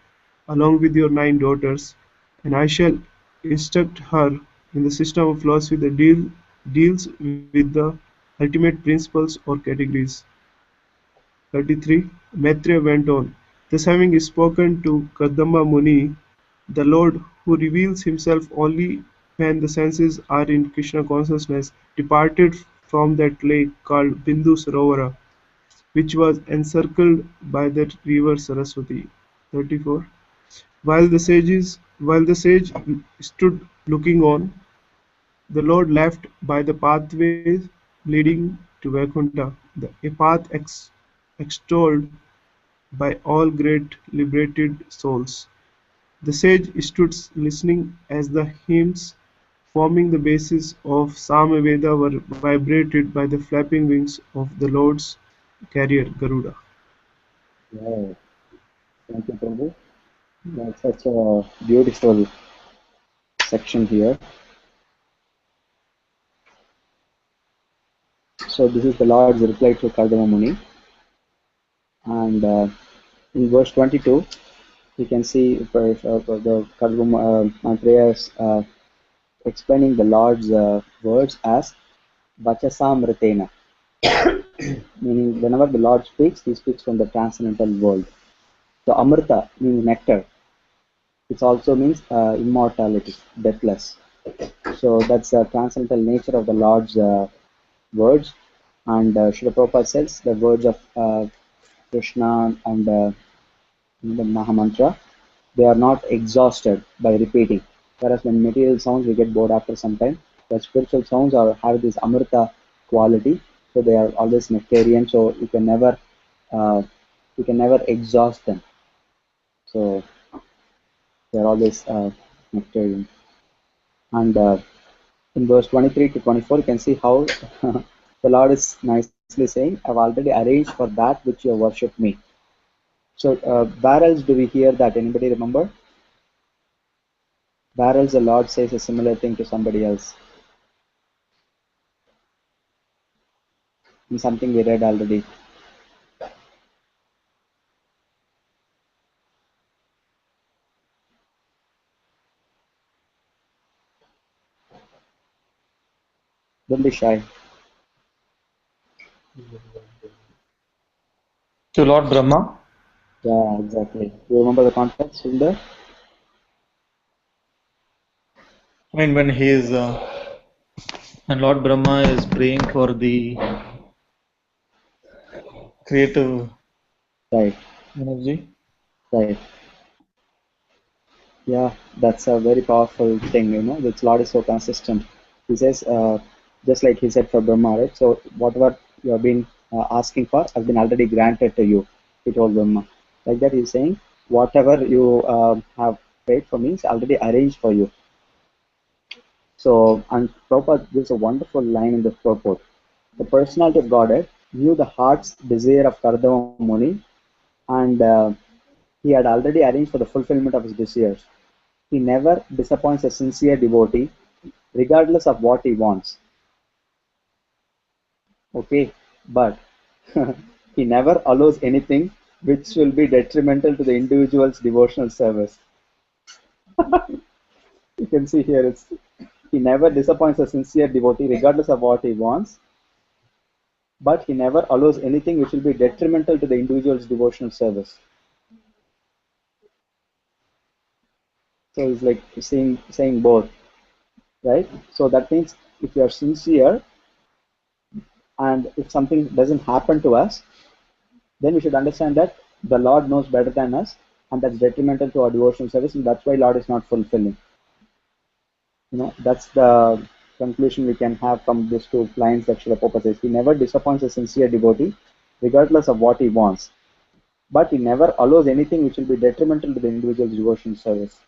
along with your 9 daughters, and I shall instruct her in the system of philosophy that deals with the ultimate principles or categories. 33. Maitreya went on, thus having spoken to Kardama Muni, the Lord, who reveals himself only when the senses are in Krishna consciousness, departed from that lake called Bindu Sarovara, which was encircled by the river Saraswati. 34. While the sage stood looking on, the Lord left by the pathway leading to Vaikuntha, a path extolled by all great liberated souls. The sage stood listening as the hymns forming the basis of Samaveda were vibrated by the flapping wings of the Lord's carrier Garuda. Wow. Thank you, Prabhu. That's such a beautiful section here. So this is the Lord's reply to Kardama Muni. And in verse 22, you can see the Kardama Maitreya is explaining the Lord's words as Vachasamritena, meaning whenever the Lord speaks, he speaks from the transcendental world. So Amrita means nectar. It also means immortality, deathless. So that's the transcendental nature of the Lord's words. And Srila Prabhupada says the words of Krishna and the Mahamantra, they are not exhausted by repeating. Whereas when material sounds, we get bored after some time. The spiritual sounds have this amrita quality, so they are always nectarian. So uh, you can never exhaust them. So they are always nectarian. And in verse 23 to 24, you can see how the Lord is nicely saying, "I've already arranged for that which you worship me." So where else do we hear that? Anybody remember? Where else the Lord says a similar thing to somebody else? In something we read already. Don't be shy. To Lord Brahma. Yeah, exactly. You remember the context in there? I mean, when he is, when Lord Brahma is praying for the creative Right, energy. right. Yeah, that's a very powerful thing, The Lord is so consistent. He says, just like he said for Brahma, right? So whatever you have been asking for has been already granted to you, he told Brahma. Like that, he's saying, whatever you have prayed for me is already arranged for you. So, and Prabhupada gives a wonderful line in the purport. The personality of Godhead knew the heart's desire of Kardama Muni, and he had already arranged for the fulfillment of his desires. He never disappoints a sincere devotee, regardless of what he wants. Okay, but he never allows anything which will be detrimental to the individual's devotional service. You can see here, he never disappoints a sincere devotee, regardless of what he wants, but he never allows anything which will be detrimental to the individual's devotional service. So it's like saying both, right? So that means if you are sincere and if something doesn't happen to us, then we should understand that the Lord knows better than us, and that's detrimental to our devotional service, and that's why Lord is not fulfilling. That's the conclusion we can have from these two lines that Srila Prabhupada says. He never disappoints a sincere devotee, regardless of what he wants, but he never allows anything which will be detrimental to the individual's devotional service.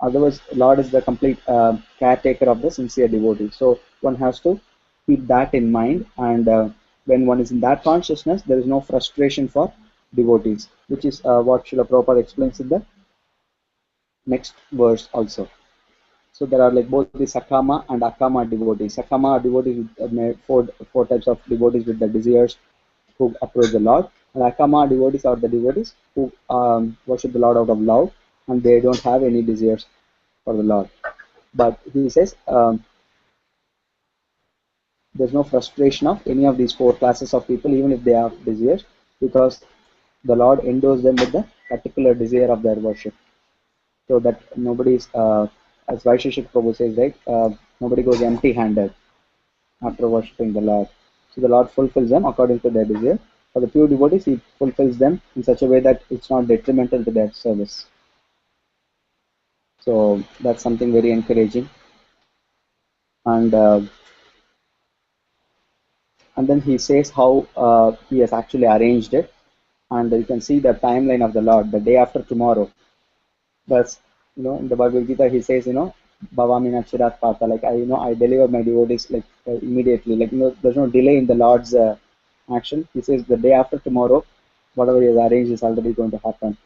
Otherwise, Lord is the complete caretaker of the sincere devotee. So one has to keep that in mind, and when one is in that consciousness, there is no frustration for devotees, which is what Srila Prabhupada explains in the next verse also. So there are like both the Sakama and Akama devotees. Sakama are devotees with four types of devotees with the desires who approach the Lord. And Akama devotees are the devotees who worship the Lord out of love, and they don't have any desires for the Lord. But he says there's no frustration of any of these four classes of people, even if they have desires, because the Lord endows them with the particular desire of their worship. So that nobody is, as Vaisheshik Prabhu says, right, nobody goes empty-handed after worshipping the Lord. So the Lord fulfills them according to their desire. For the pure devotees, he fulfills them in such a way that it's not detrimental to their service. So that's something very encouraging. And then he says how he has actually arranged it. And you can see the timeline of the Lord, the day after tomorrow. That's, in the Bhagavad Gita, he says, Bhavamina Chirat Pata, like I deliver my devotees like immediately, like, there's no delay in the Lord's action. He says the day after tomorrow, whatever he has arranged is already going to happen.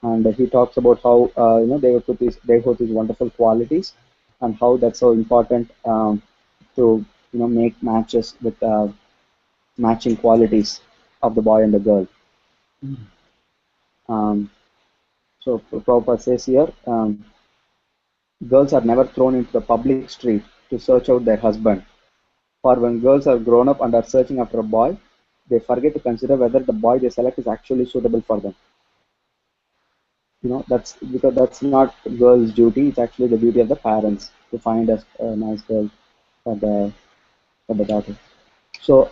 And he talks about how, they hold these wonderful qualities and how that's so important to, make matches with matching qualities of the boy and the girl. So Prabhupada says here, girls are never thrown into the public street to search out their husband. For when girls are grown up and are searching after a boy, they forget to consider whether the boy they select is actually suitable for them. That's because that's not girl's duty. It's actually the duty of the parents to find a nice girl for for the daughter. So,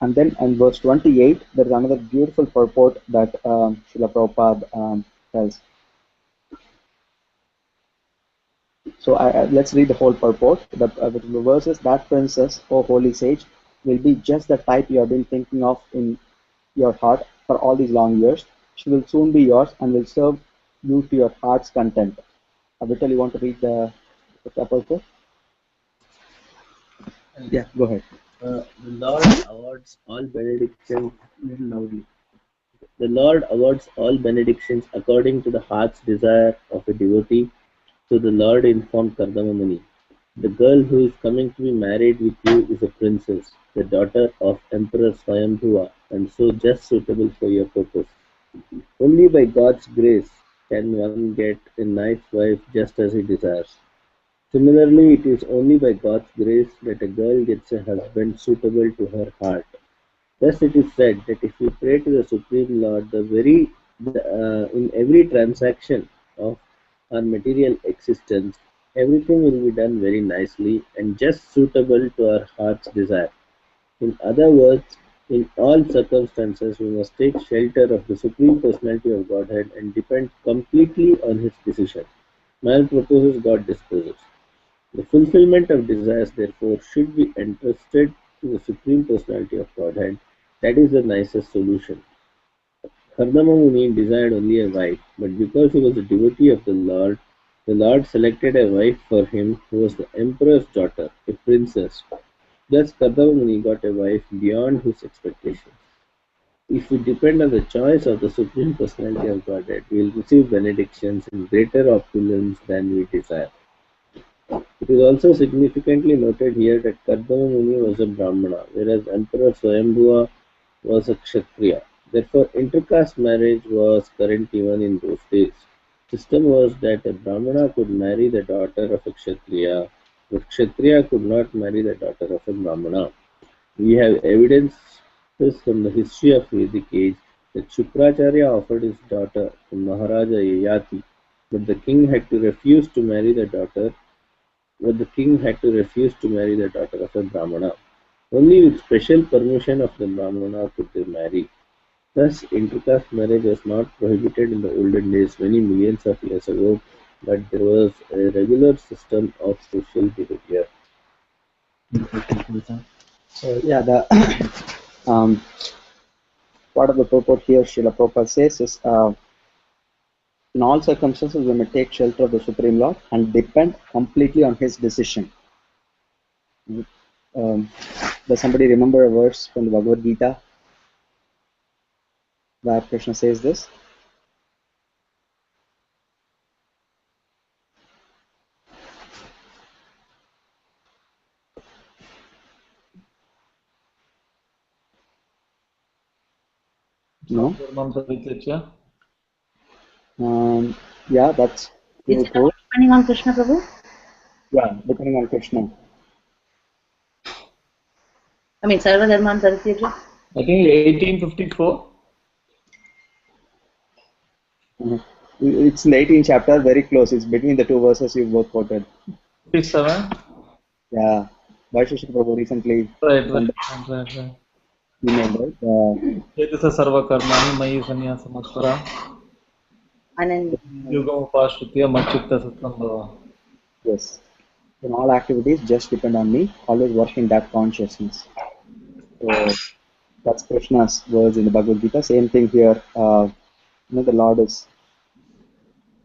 and then in verse 28, there is another beautiful purport that Srila Prabhupada tells. So let's read the whole purport. The verse is, that princess, O holy sage, will be just the type you have been thinking of in your heart for all these long years. She will soon be yours and will serve you to your heart's content. Vital, you want to read the purport? Yeah, go ahead. The Lord awards all benedictions. Little loudly. The Lord awards all benedictions according to the heart's desire of a devotee. So the Lord informed Kardama Muni, the girl who is coming to be married with you is a princess, the daughter of Emperor Swayambhuva, and so just suitable for your purpose. Only by God's grace can one get a nice wife just as he desires. Similarly, it is only by God's grace that a girl gets a husband suitable to her heart. Thus it is said that if we pray to the Supreme Lord, in every transaction of our material existence, everything will be done very nicely and just suitable to our heart's desire. In other words, in all circumstances, we must take shelter of the Supreme Personality of Godhead and depend completely on His decision. Man proposes, God disposes. The fulfillment of desires, therefore, should be entrusted to the Supreme Personality of Godhead. That is the nicest solution. Kardama Muni desired only a wife, but because he was a devotee of the Lord selected a wife for him who was the emperor's daughter, a princess. Thus Kardama Muni got a wife beyond his expectations. If we depend on the choice of the Supreme Personality of Godhead, we will receive benedictions in greater opulence than we desire. It is also significantly noted here that Kardama Muni was a Brahmana, whereas Emperor Swayambhuva was a Kshatriya. Therefore, intercaste marriage was current even in those days. The system was that a Brahmana could marry the daughter of a Kshatriya, but Kshatriya could not marry the daughter of a Brahmana. We have evidences from the history of Vedic age that Shukracharya offered his daughter to Maharaja Yayati, but the king had to refuse to marry the daughter of a Brahmana. Only with special permission of the Brahmana could they marry. Thus, intercaste marriage was not prohibited in the olden days many millions of years ago, but there was a regular system of social behavior. So yeah, the part of the purport here, Srila Prabhupada says is, in all circumstances, we may take shelter of the Supreme Lord and depend completely on His decision. Does somebody remember a verse from the Bhagavad Gita where Krishna says this? No? Yeah, that's Is it cool. depending on Krishna Prabhu? Yeah, depending on Krishna. I mean, Sarva Dharman Parityaja? I think 1854. It's in the 18th chapter, very close. It's between the two verses you both quoted. 57. Yeah, Vaisheshika Prabhu recently Right. emailed, right? Chetasa sarva karmani mayi sannyasamatvara Anand. yugam upashrutya machitta sattvam bhava. Yes. In all activities, just depend on me. Always work in that consciousness. So that's Krishna's words in the Bhagavad Gita. Same thing here. The Lord is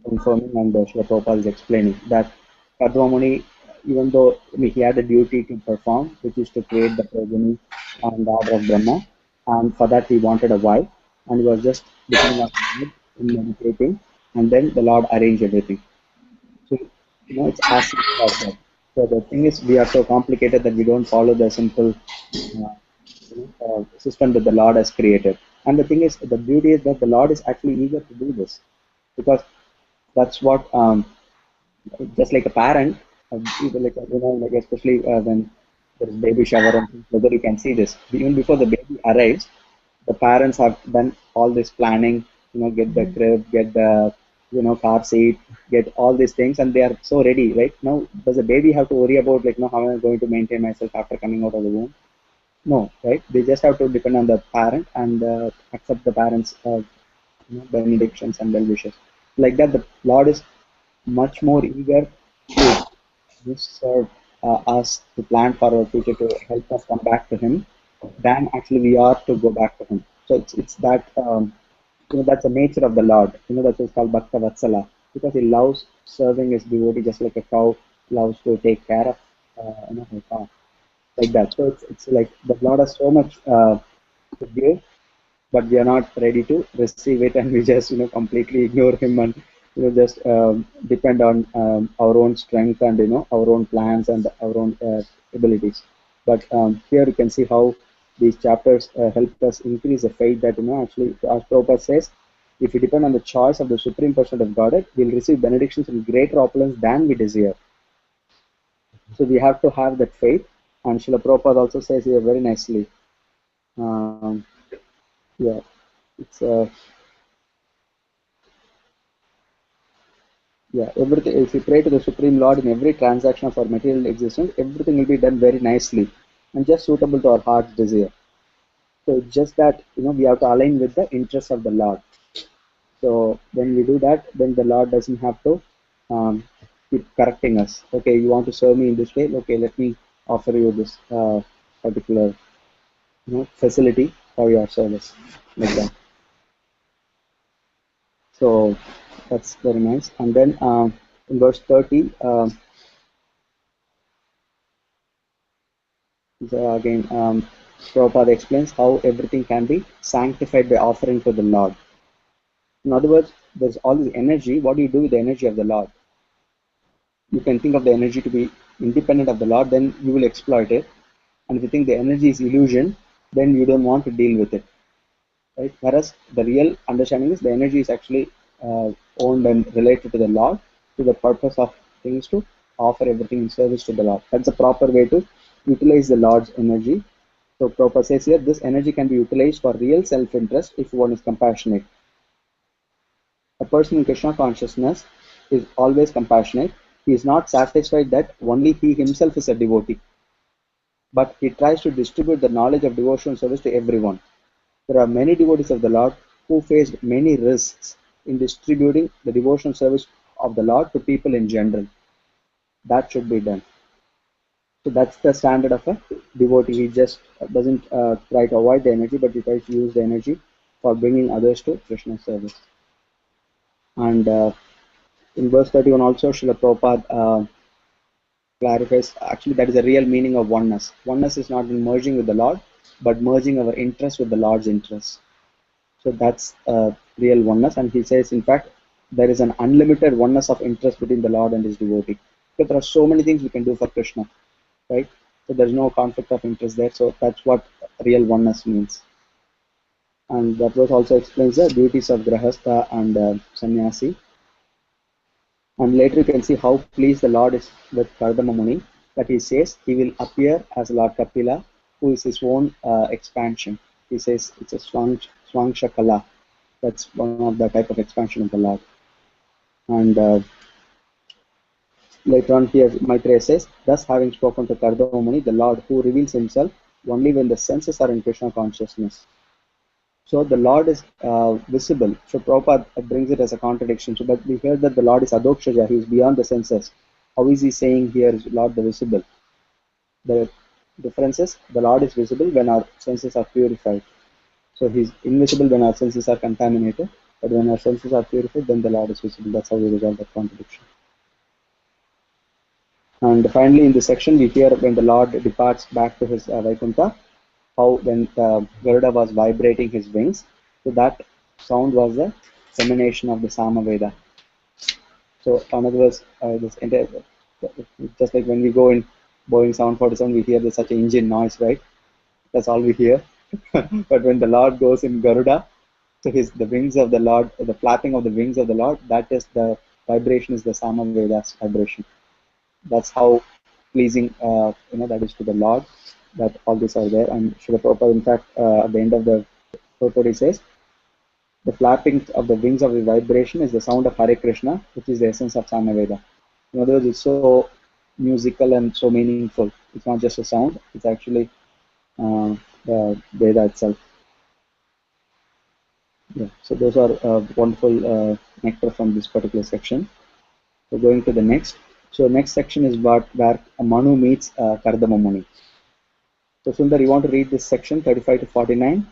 confirming, and Srila Prabhupada is explaining that Kardama Muni, even though he had a duty to perform, which is to create the progeny and the order of Brahma, and for that he wanted a wife, and he was just depending on God in meditating, and then the Lord arranged everything. So it's as simple as that. So the thing is, we are so complicated that we don't follow the simple system that the Lord has created. And the thing is, the beauty is that the Lord is actually eager to do this, because that's what, just like a parent, especially when there is baby shower and things like that, you can see this. Even before the baby arrives, the parents have done all this planning. Get the crib, get the car seat, get all these things, and they are so ready, right? Now, does a baby have to worry about like, how am I going to maintain myself after coming out of the womb? No, right? They just have to depend on the parent and accept the parents' benedictions and well wishes. Like that, the Lord is much more eager to just serve us, to plan for our future, to help us come back to Him, than actually we are to go back to Him. So it's that that's the nature of the Lord. That's what's called Bhakta Vatsala, because He loves serving His devotee just like a cow loves to take care of her calf, like that. So it's like the Lord has so much to give, but we are not ready to receive it, and we just completely ignore Him, and just depend on our own strength and our own plans and our own abilities. But here you can see how these chapters help us increase the faith that actually, as Prabhupada says, if we depend on the choice of the Supreme Person of Godhead, we'll receive benedictions in greater opulence than we desire. So we have to have that faith, and Srila Prabhupada also says here very nicely. Yeah, it's everything. If we pray to the Supreme Lord in every transaction of our material existence, everything will be done very nicely and just suitable to our heart's desire. So it's just that we have to align with the interests of the Lord. So when we do that, then the Lord doesn't have to keep correcting us. Okay, you want to serve me in this way? Okay, let me offer you this particular facility for your service, like that. So that's very nice. And then in verse 30, again, Prabhupada explains how everything can be sanctified by offering to the Lord. In other words, there's all this energy. What do you do with the energy of the Lord? You can think of the energy to be independent of the Lord, then you will exploit it. And if you think the energy is illusion, then you don't want to deal with it. Right? Whereas the real understanding is the energy is actually owned and related to the Lord, to the purpose of things to offer everything in service to the Lord. That's the proper way to utilize the Lord's energy. So Prabhupada says here, this energy can be utilized for real self-interest if one is compassionate. A person in Krishna consciousness is always compassionate. He is not satisfied that only he himself is a devotee, but he tries to distribute the knowledge of devotional service to everyone. There are many devotees of the Lord who faced many risks in distributing the devotional service of the Lord to people in general. That should be done. So that's the standard of a devotee. He just doesn't try to avoid the energy, but he tries to use the energy for bringing others to Krishna service. And in verse 31 also, Srila Prabhupada clarifies, actually that is the real meaning of oneness. Oneness is not in merging with the Lord, but merging our interest with the Lord's interest. So that's real oneness. And he says, in fact, there is an unlimited oneness of interest between the Lord and his devotee. Because there are so many things we can do for Krishna, right? So there's no conflict of interest there. So that's what real oneness means. And that verse also explains the duties of Grahastha and Sannyasi. And later you can see how pleased the Lord is with Kardama Muni, that he says he will appear as Lord Kapila, who is his own expansion. He says it's a Swangsha Kala. That's one of the type of expansion of the Lord. And later on here, Maitreya says, thus having spoken to Kardama Muni, the Lord who reveals himself only when the senses are in Krishna consciousness. So the Lord is visible. So Prabhupada brings it as a contradiction. So that we hear that the Lord is Adokshaja, he is beyond the senses. How is he saying here is Lord the visible? The difference is the Lord is visible when our senses are purified. So he's invisible when our senses are contaminated, but when our senses are purified, then the Lord is visible. That's how we resolve that contradiction. And finally, in this section, we hear when the Lord departs back to his Vaikuntha, how when Garuda was vibrating his wings, so that sound was the emanation of the Samaveda. So in other words, this entire, just like when we go in Boeing 747, we hear such an engine noise, right? That's all we hear. But when the Lord goes in Garuda, so the wings of the Lord, the flapping of the wings of the Lord, that is the vibration, is the Samaveda's vibration. That's how pleasing that is to the Lord, that all these are there. And Srila Prabhupada, in fact, at the end of the purport, he says, The flapping of the wings of the vibration is the sound of Hare Krishna, which is the essence of Samaveda. In other words, it's so musical and so meaningful. It's not just a sound, it's actually the Veda itself. Yeah, so those are wonderful nectar from this particular section. So going to the next. So next section is where Manu meets Kardama Muni. So Sundar, you want to read this section 35 to 49?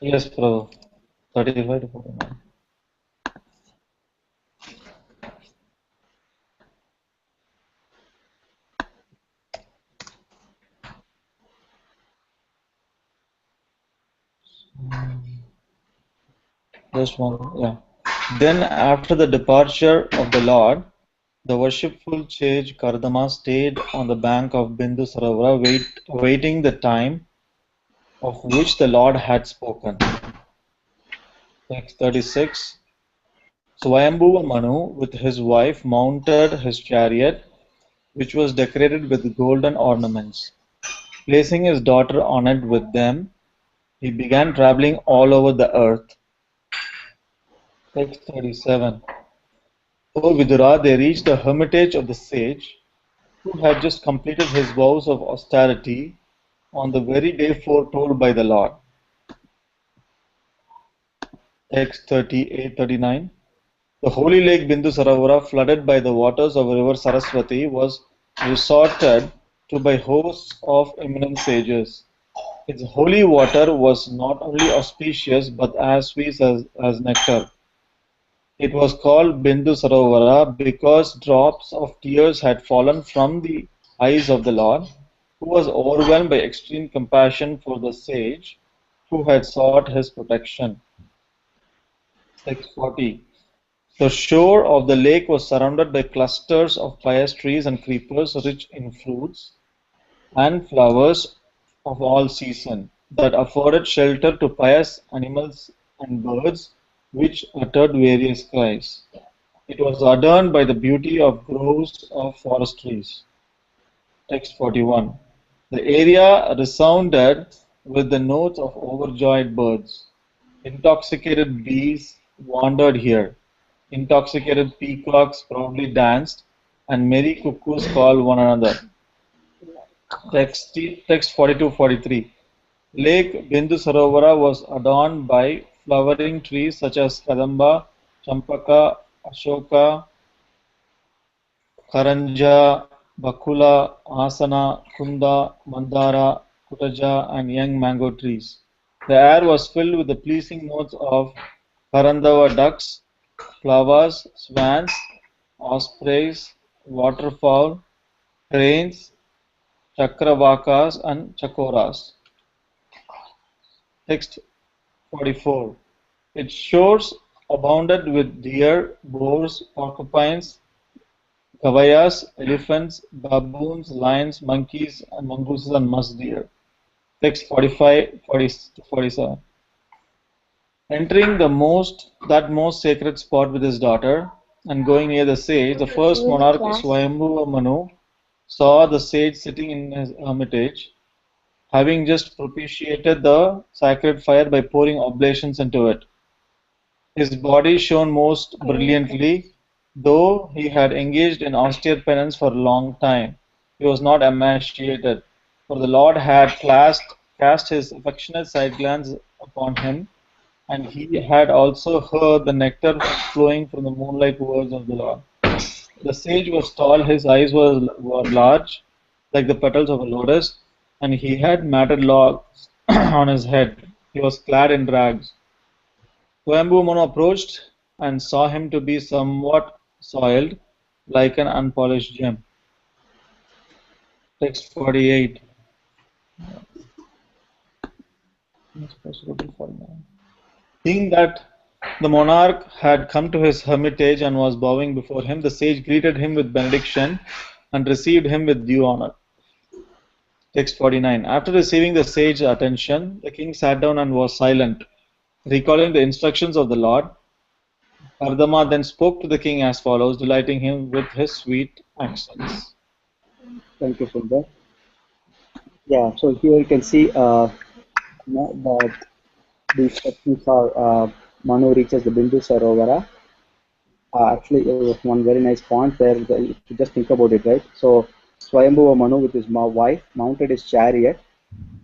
Yes, Prabhu. 35 to 49. Just one, yeah. Then, after the departure of the Lord, the worshipful sage Kardama stayed on the bank of Bindu Sarovara, awaiting the time of which the Lord had spoken. Text 36. Swayambhuva Manu, with his wife, mounted his chariot, which was decorated with golden ornaments. Placing his daughter on it with them, he began traveling all over the earth. Text 37. O Vidura, they reached the hermitage of the sage, who had just completed his vows of austerity on the very day foretold by the Lord. Text 38-39. The holy lake Bindu Sarovara, flooded by the waters of river Saraswati, was resorted to by hosts of eminent sages. Its holy water was not only auspicious but as sweet as nectar. It was called Bindu Sarovara because drops of tears had fallen from the eyes of the Lord, who was overwhelmed by extreme compassion for the sage who had sought his protection. Text 40. The shore of the lake was surrounded by clusters of pious trees and creepers rich in fruits and flowers of all seasons that afforded shelter to pious animals and birds which uttered various cries. It was adorned by the beauty of groves of forest trees. Text 41. The area resounded with the notes of overjoyed birds. Intoxicated bees wandered here. Intoxicated peacocks proudly danced, and merry cuckoos called one another. Text 42-43. Lake Bindu Sarovara was adorned by flowering trees such as Kadamba, Champaka, Ashoka, Karanja, Bakula, Asana, Kunda, Mandara, Kutaja, and young mango trees. The air was filled with the pleasing notes of Karandava ducks, plovers, swans, ospreys, waterfowl, cranes, chakravakas, and chakoras. Text 44. Its shores abounded with deer, boars, porcupines, Gavayas, elephants, baboons, lions, monkeys, and mongooses and musk deer. Text 45, 40 to 47. Entering that most sacred spot with his daughter and going near the sage, the first monarch Swayambhuva Manu saw the sage sitting in his hermitage, having just propitiated the sacred fire by pouring oblations into it. His body shone most brilliantly, though he had engaged in austere penance for a long time. He was not emaciated, for the Lord had cast his affectionate side glance upon him, and he had also heard the nectar flowing from the moonlight words of the Lord. The sage was tall, his eyes were large, like the petals of a lotus, and he had matted locks on his head. He was clad in rags. Swayambhu Manu approached and saw him to be somewhat soiled, like an unpolished gem. Text 48. Seeing that the monarch had come to his hermitage and was bowing before him, the sage greeted him with benediction and received him with due honor. Text 49. After receiving the sage's attention, the king sat down and was silent. Recalling the instructions of the Lord, Kardama then spoke to the king as follows, delighting him with his sweet accents. Thank you, Sundar. Yeah, so here you can see that these techniques are Manu reaches the Bindu Sarovara. Actually, it was one very nice point there. If you just think about it, right? So, Swayambhuva Manu with his wife mounted his chariot,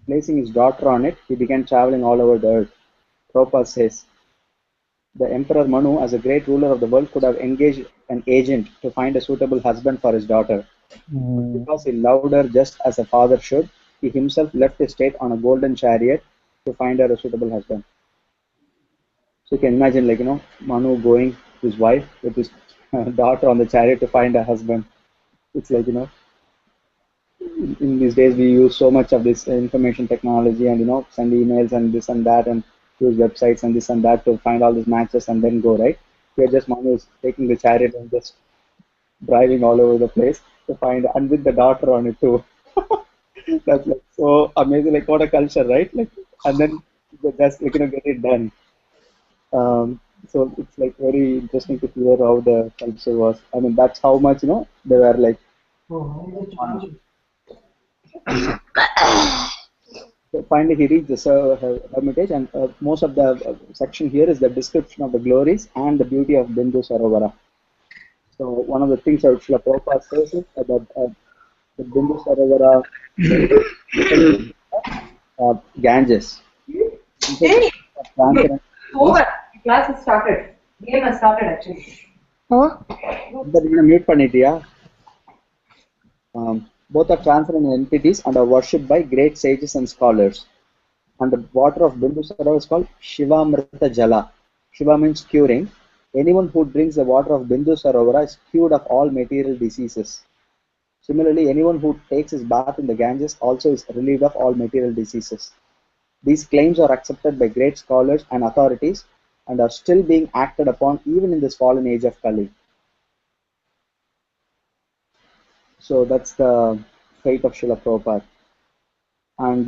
placing his daughter on it. He began traveling all over the earth. Prabhupada says, the Emperor Manu, as a great ruler of the world, could have engaged an agent to find a suitable husband for his daughter. But because he loved her just as a father should, he himself left his state on a golden chariot to find her a suitable husband. So you can imagine, like, Manu going his wife with his daughter on the chariot to find a husband. It's like, in these days we use so much of this information technology and, send emails and this and that and use websites and this and that to find all these matches and then go, right? Here just Manu is taking the chariot and just driving all over the place to find, and with the daughter on it too. That's like so amazing, like what a culture, right? Like, and then they just like, get it done. So it's like very interesting to hear how the culture was. I mean, that's how much they were like. So finally, he reached the hermitage, and most of the section here is the description of the glories and the beauty of Bindu Sarovara. So one of the things that Srila Prabhupada says is that the Bindu Sarovara Ganges. Hey, over. Class has started. Game has started actually. But you're gonna mute panitia. Both are transcendent entities and are worshipped by great sages and scholars. And the water of Bindu Sarovara is called Shivamrita Jala. Shiva means curing. Anyone who drinks the water of Bindu Sarovara is cured of all material diseases. Similarly, anyone who takes his bath in the Ganges also is relieved of all material diseases. These claims are accepted by great scholars and authorities and are still being acted upon even in this fallen age of Kali. So that's the fate of Srila Prabhupada. And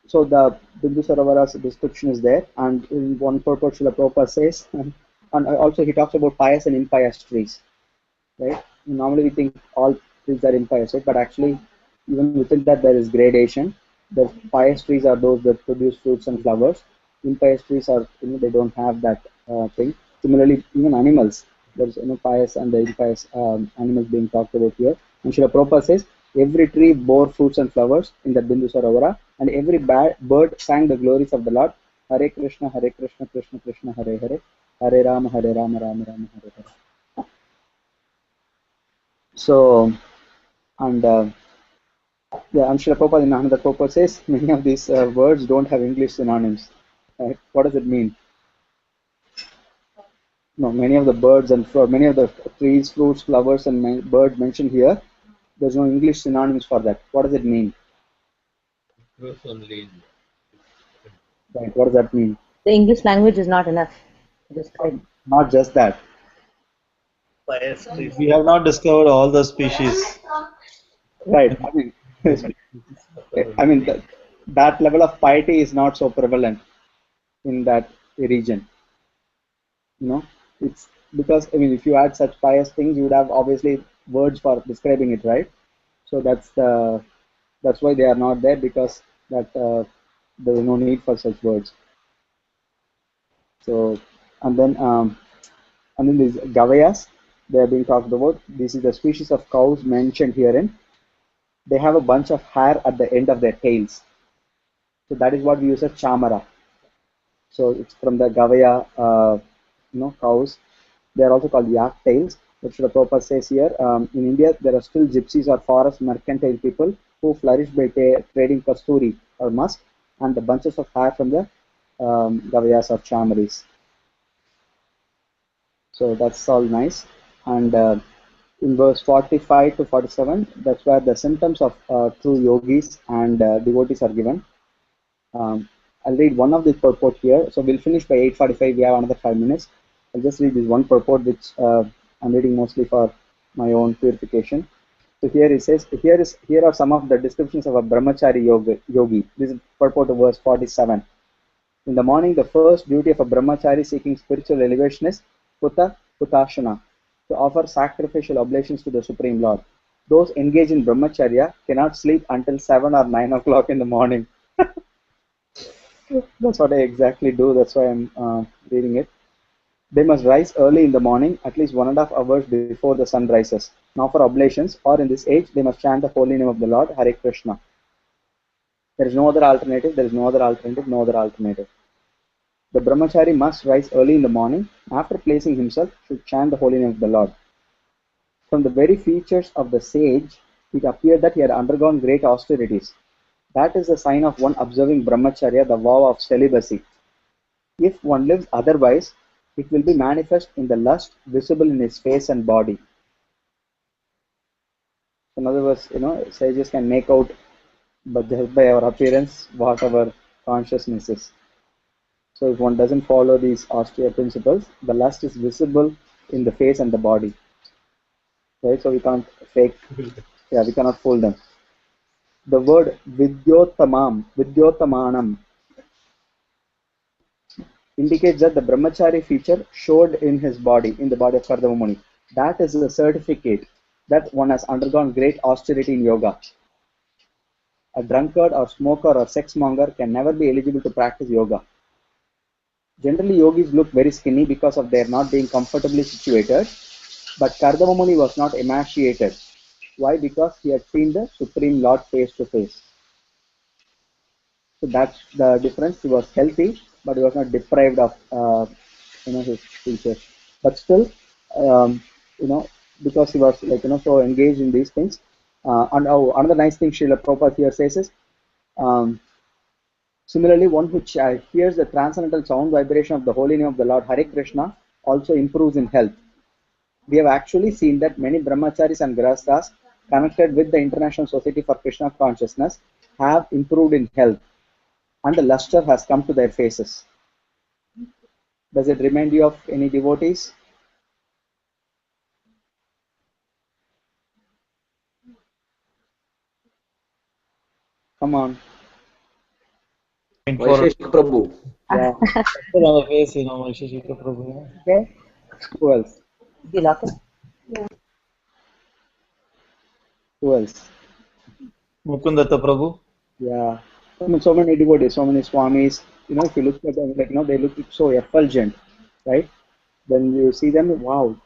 so the Bindu Sarovara's description is there, and in one purport Srila Prabhupada says, and also he talks about pious and impious trees, right? Normally we think all trees are impious, right? But actually, even within that there is gradation. The pious trees are those that produce fruits and flowers. Impious trees are, they don't have that thing. Similarly, even animals, there's pious and the impious animals being talked about here. And Srila Prabhupada says, every tree bore fruits and flowers in the Bindu Sarovara, and every bird sang the glories of the Lord. Hare Krishna, Krishna Krishna, Hare Hare, Hare Rama, Rama Rama, Hare Hare. So, and yeah, and Srila Prabhupada in another purpose says many of these words don't have English synonyms. Right? What does it mean? No, many of the birds and many of the trees, fruits, flowers, and birds mentioned here, there's no English synonyms for that. What does it mean? Only. Right. What does that mean? The English language is not enough to describe. Not just that. We have not discovered all the species. Right. I mean, that level of piety is not so prevalent in that region. It's because, if you add such pious things, you would have obviously words for describing it, right? So that's why they are not there, because that there is no need for such words. So, and then these gavayas, they are being talked about. This is the species of cows mentioned herein. They have a bunch of hair at the end of their tails. So that is what we use as chamara. So it's from the gavaya, cows. They are also called yak tails. But Srila Prabhupada says here, in India, there are still gypsies or forest mercantile people who flourish by trading kasturi or musk and the bunches of hair from the gavayas or chamaris. So that's all nice. And in verse 45 to 47, that's where the symptoms of true yogis and devotees are given. I'll read one of the purport here. So we'll finish by 8:45. We have another 5 minutes. I'll just read this one purport, which I'm reading mostly for my own purification. So here it says, here are some of the descriptions of a brahmachari yogi. This is purport of verse 47. In the morning, the first duty of a brahmachari seeking spiritual elevation is Putashana, to offer sacrificial oblations to the Supreme Lord. those engaged in brahmacharya cannot sleep until 7 or 9 o'clock in the morning. That's what I exactly do. That's why I'm reading it. They must rise early in the morning, at least 1.5 hours before the sun rises. Now for oblations, or in this age, they must chant the holy name of the Lord, Hare Krishna. There is no other alternative, there is no other alternative, no other alternative. The brahmachari must rise early in the morning. After placing himself, should chant the holy name of the Lord. From the very features of the sage, it appeared that he had undergone great austerities. That is a sign of one observing brahmacharya, the vow of celibacy. If one lives otherwise, it will be manifest in the lust visible in his face and body. In other words, sages can make out, but just by our appearance, what our consciousness is. So if one doesn't follow these austere principles, the lust is visible in the face and the body. Right? So we can't fake, we cannot fool them. The word vidyotamanam, indicates that the brahmachari feature showed in his body, in the body of Kardama Muni. That is a certificate that one has undergone great austerity in yoga. A drunkard or smoker or sex monger can never be eligible to practice yoga. Generally, yogis look very skinny because of their not being comfortably situated, but Kardama Muni was not emaciated. Why? Because he had seen the Supreme Lord face to face. So that's the difference. He was healthy, but he was not deprived of his features. But still, because he was so engaged in these things. And another nice thing Srila Prabhupada here says is, similarly, one who hears the transcendental sound vibration of the holy name of the Lord Hare Krishna also improves in health. We have actually seen that many brahmacharis and grahasthas connected with the International Society for Krishna Consciousness have improved in health, and the luster has come to their faces. Does it remind you of any devotees? Come on. Vaisheshika Prabhu. Yeah. on the face, Vaisheshika Prabhu. Okay. Who else? You lock it? Who else? Mukundatta Prabhu. Yeah. I mean, so many devotees, so many swamis. If you look at them, they look so effulgent, right? When you see them, wow,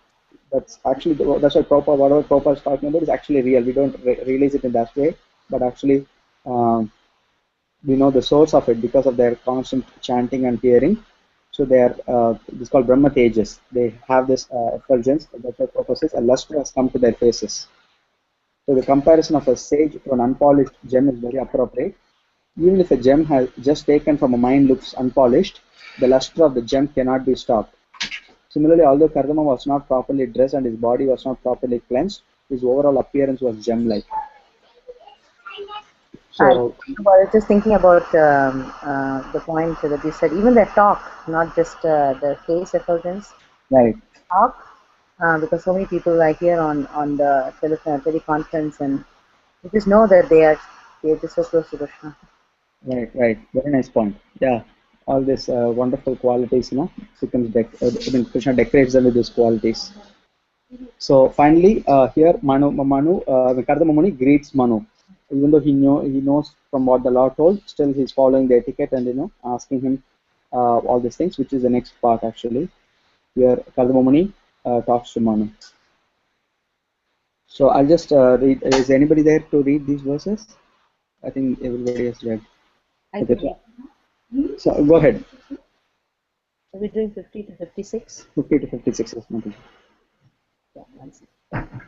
that's what whatever Prabhupada is talking about is actually real. We don't realize it in that way, but actually, we know the source of it because of their constant chanting and hearing. So they are, it's called Brahma Tejas. They have this effulgence. That's what Prabhupada says, a luster has come to their faces. So the comparison of a sage to an unpolished gem is very appropriate. Even if a gem has just taken from a mine looks unpolished, the luster of the gem cannot be stopped. Similarly, although Kardama was not properly dressed and his body was not properly cleansed, his overall appearance was gem-like. So, I was just thinking about the point that you said, even their talk, not just the face effulgence. right. Talk, because so many people I hear on the teleconference, and you just know that they're just so close to Krishna. Right. Very nice point. Yeah, all these wonderful qualities, Krishna decorates them with these qualities. So finally, here Manu, Kardama Muni greets Manu. Even though he knows from what the Lord told, still he's following the etiquette and asking him all these things, which is the next part actually. Here Kardama Muni talks to Manu. So I'll just read. Is anybody there to read these verses? I think everybody has read. Okay. So go ahead. Are we doing 50 to 56? 50 to 56 is nothing. Yeah, one second.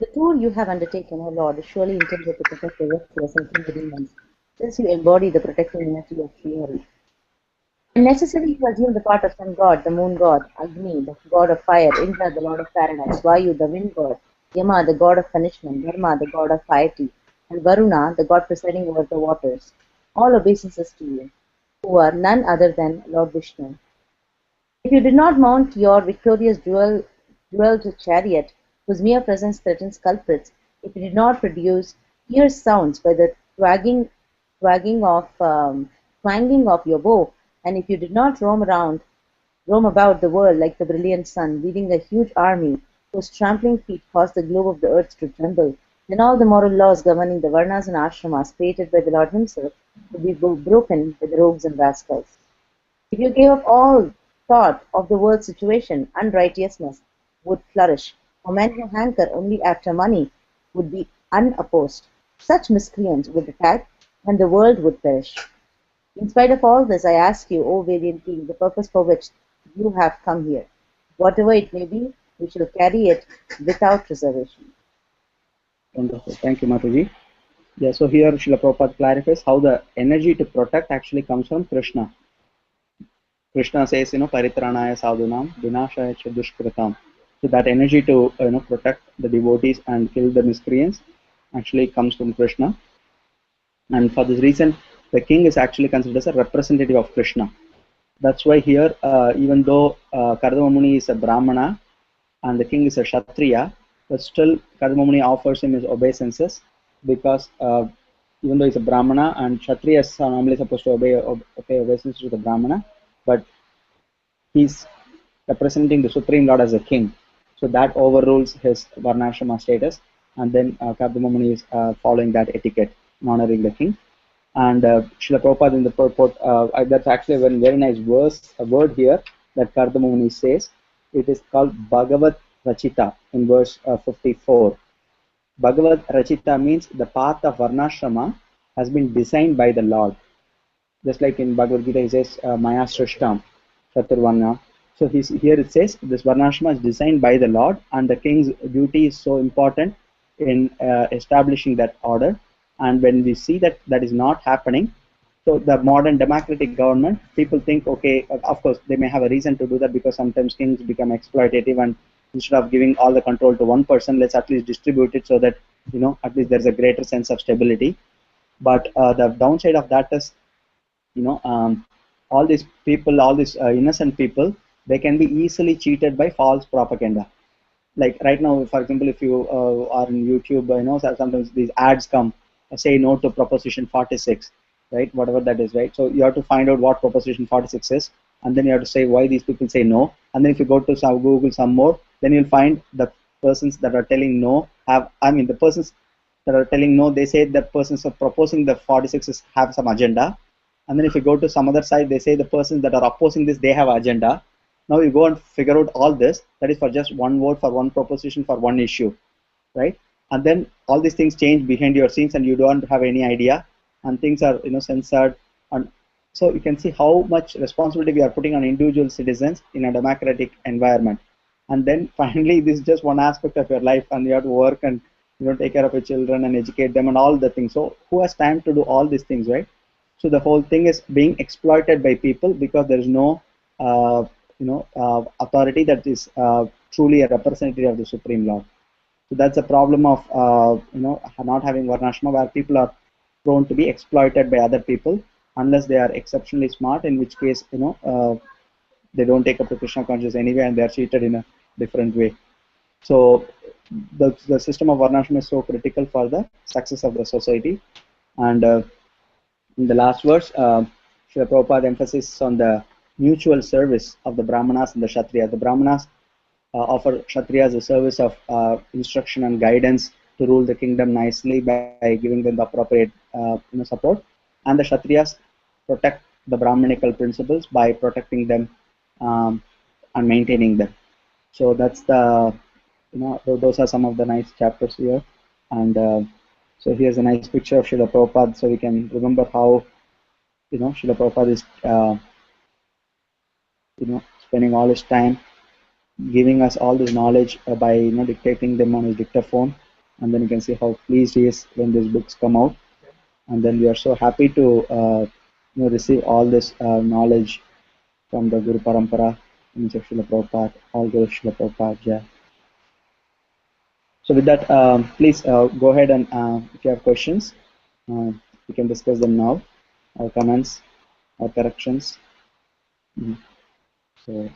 The tour you have undertaken, O Lord, is surely intended to protect the restless and kill the demons, since you embody the protective energy of Sri Hari. And necessary to assume the part of sun god, the moon god, Agni, the god of fire, Indra, the lord of paradise, Vayu, the wind god, Yama, the god of punishment, Dharma, the god of piety, and Varuna, the god presiding over the waters, all obeisances to you, who are none other than Lord Vishnu. If you did not mount your victorious jeweled chariot, whose mere presence threatens culprits, if you did not produce fierce sounds by the twanging of your bow, and if you did not roam around roam about the world like the brilliant sun, leading a huge army whose trampling feet cause the globe of the earth to tremble, then all the moral laws governing the varnas and ashramas created by the Lord himself would be broken by the rogues and rascals. If you gave up all thought of the world's situation, unrighteousness would flourish, for men who hanker only after money would be unopposed. Such miscreants would attack, and the world would perish. In spite of all this, I ask you, O Valiant King, the purpose for which you have come here. Whatever it may be, we shall carry it without reservation. Wonderful. Thank you, Mataji. Yeah, so here Srila Prabhupada clarifies how the energy to protect actually comes from Krishna. Krishna says, Paritranaya sadhunam, vinashaya cha dushkritam. So that energy to protect the devotees and kill the miscreants actually comes from Krishna. And for this reason, the king is actually considered as a representative of Krishna. That's why here, even though Kardama Muni is a Brahmana and the king is a Kshatriya, but still Kardama Muni offers him his obeisances because even though he's a Brahmana and Kshatriyas are normally supposed to pay obeisance to the Brahmana, but he's representing the Supreme Lord as a king. So that overrules his Varnashrama status, and then Kardama Muni is following that etiquette, honoring the king. And Srila Prabhupada in the purport, that's actually a very nice a word here that Kardama Muni says. It is called Bhagavat Rachita in verse 54. Bhagavat Rachita means the path of Varnashrama has been designed by the Lord. Just like in Bhagavad Gita, he says, Maya Srishtam, Chaturvarna. So here it says, this Varnashrama is designed by the Lord, and the king's duty is so important in establishing that order. And when we see that that is not happening, so the modern democratic government, people think, okay, of course, they may have a reason to do that because sometimes kings become exploitative, and instead of giving all the control to one person, let's at least distribute it so that, at least there's a greater sense of stability. But the downside of that is, all these people, all these innocent people, they can be easily cheated by false propaganda. Like right now, for example, if you are in YouTube, sometimes these ads come, say no to Proposition 46, right? Whatever that is, right? So you have to find out what Proposition 46 is, and then you have to say why these people say no. And then if you go to Google some more, then you'll find the persons that are telling no the persons that are telling no, they say the persons are proposing the 46 have some agenda. And then if you go to some other side, they say the persons that are opposing this, they have agenda. Now you go and figure out all this, that is for just one vote for one proposition for one issue, right? And then all these things change behind your scenes and you don't have any idea, and things are censored. And so you can see how much responsibility we are putting on individual citizens in a democratic environment. And then finally, this is just one aspect of your life, and you have to work and take care of your children and educate them and all the things. So who has time to do all these things, right? So the whole thing is being exploited by people because there is no authority that is truly a representative of the Supreme Lord. So that's the problem of not having Varnashrama, where people are prone to be exploited by other people unless they are exceptionally smart, in which case they don't take up to Krishna consciousness anyway, and they are treated in a different way. So the system of Varnashrama is so critical for the success of the society. And in the last verse, Srila Prabhupada emphasizes on the mutual service of the Brahmanas and the Kshatriyas. The Brahmanas offer Kshatriyas a service of instruction and guidance to rule the kingdom nicely by giving them the appropriate support, and the Kshatriyas protect the Brahmanical principles by protecting them and maintaining them. So that's the those are some of the nice chapters here. And so here's a nice picture of Srila Prabhupada, so we can remember how Srila Prabhupada is spending all his time giving us all this knowledge by dictating them on his dictaphone. And then you can see how pleased he is when these books come out. And then we are so happy to receive all this knowledge from the Guru Parampara, in Srila Prabhupada, all Guru Srila Prabhupada. Jai. So with that, please go ahead and if you have questions, we can discuss them now, or comments, or corrections. So,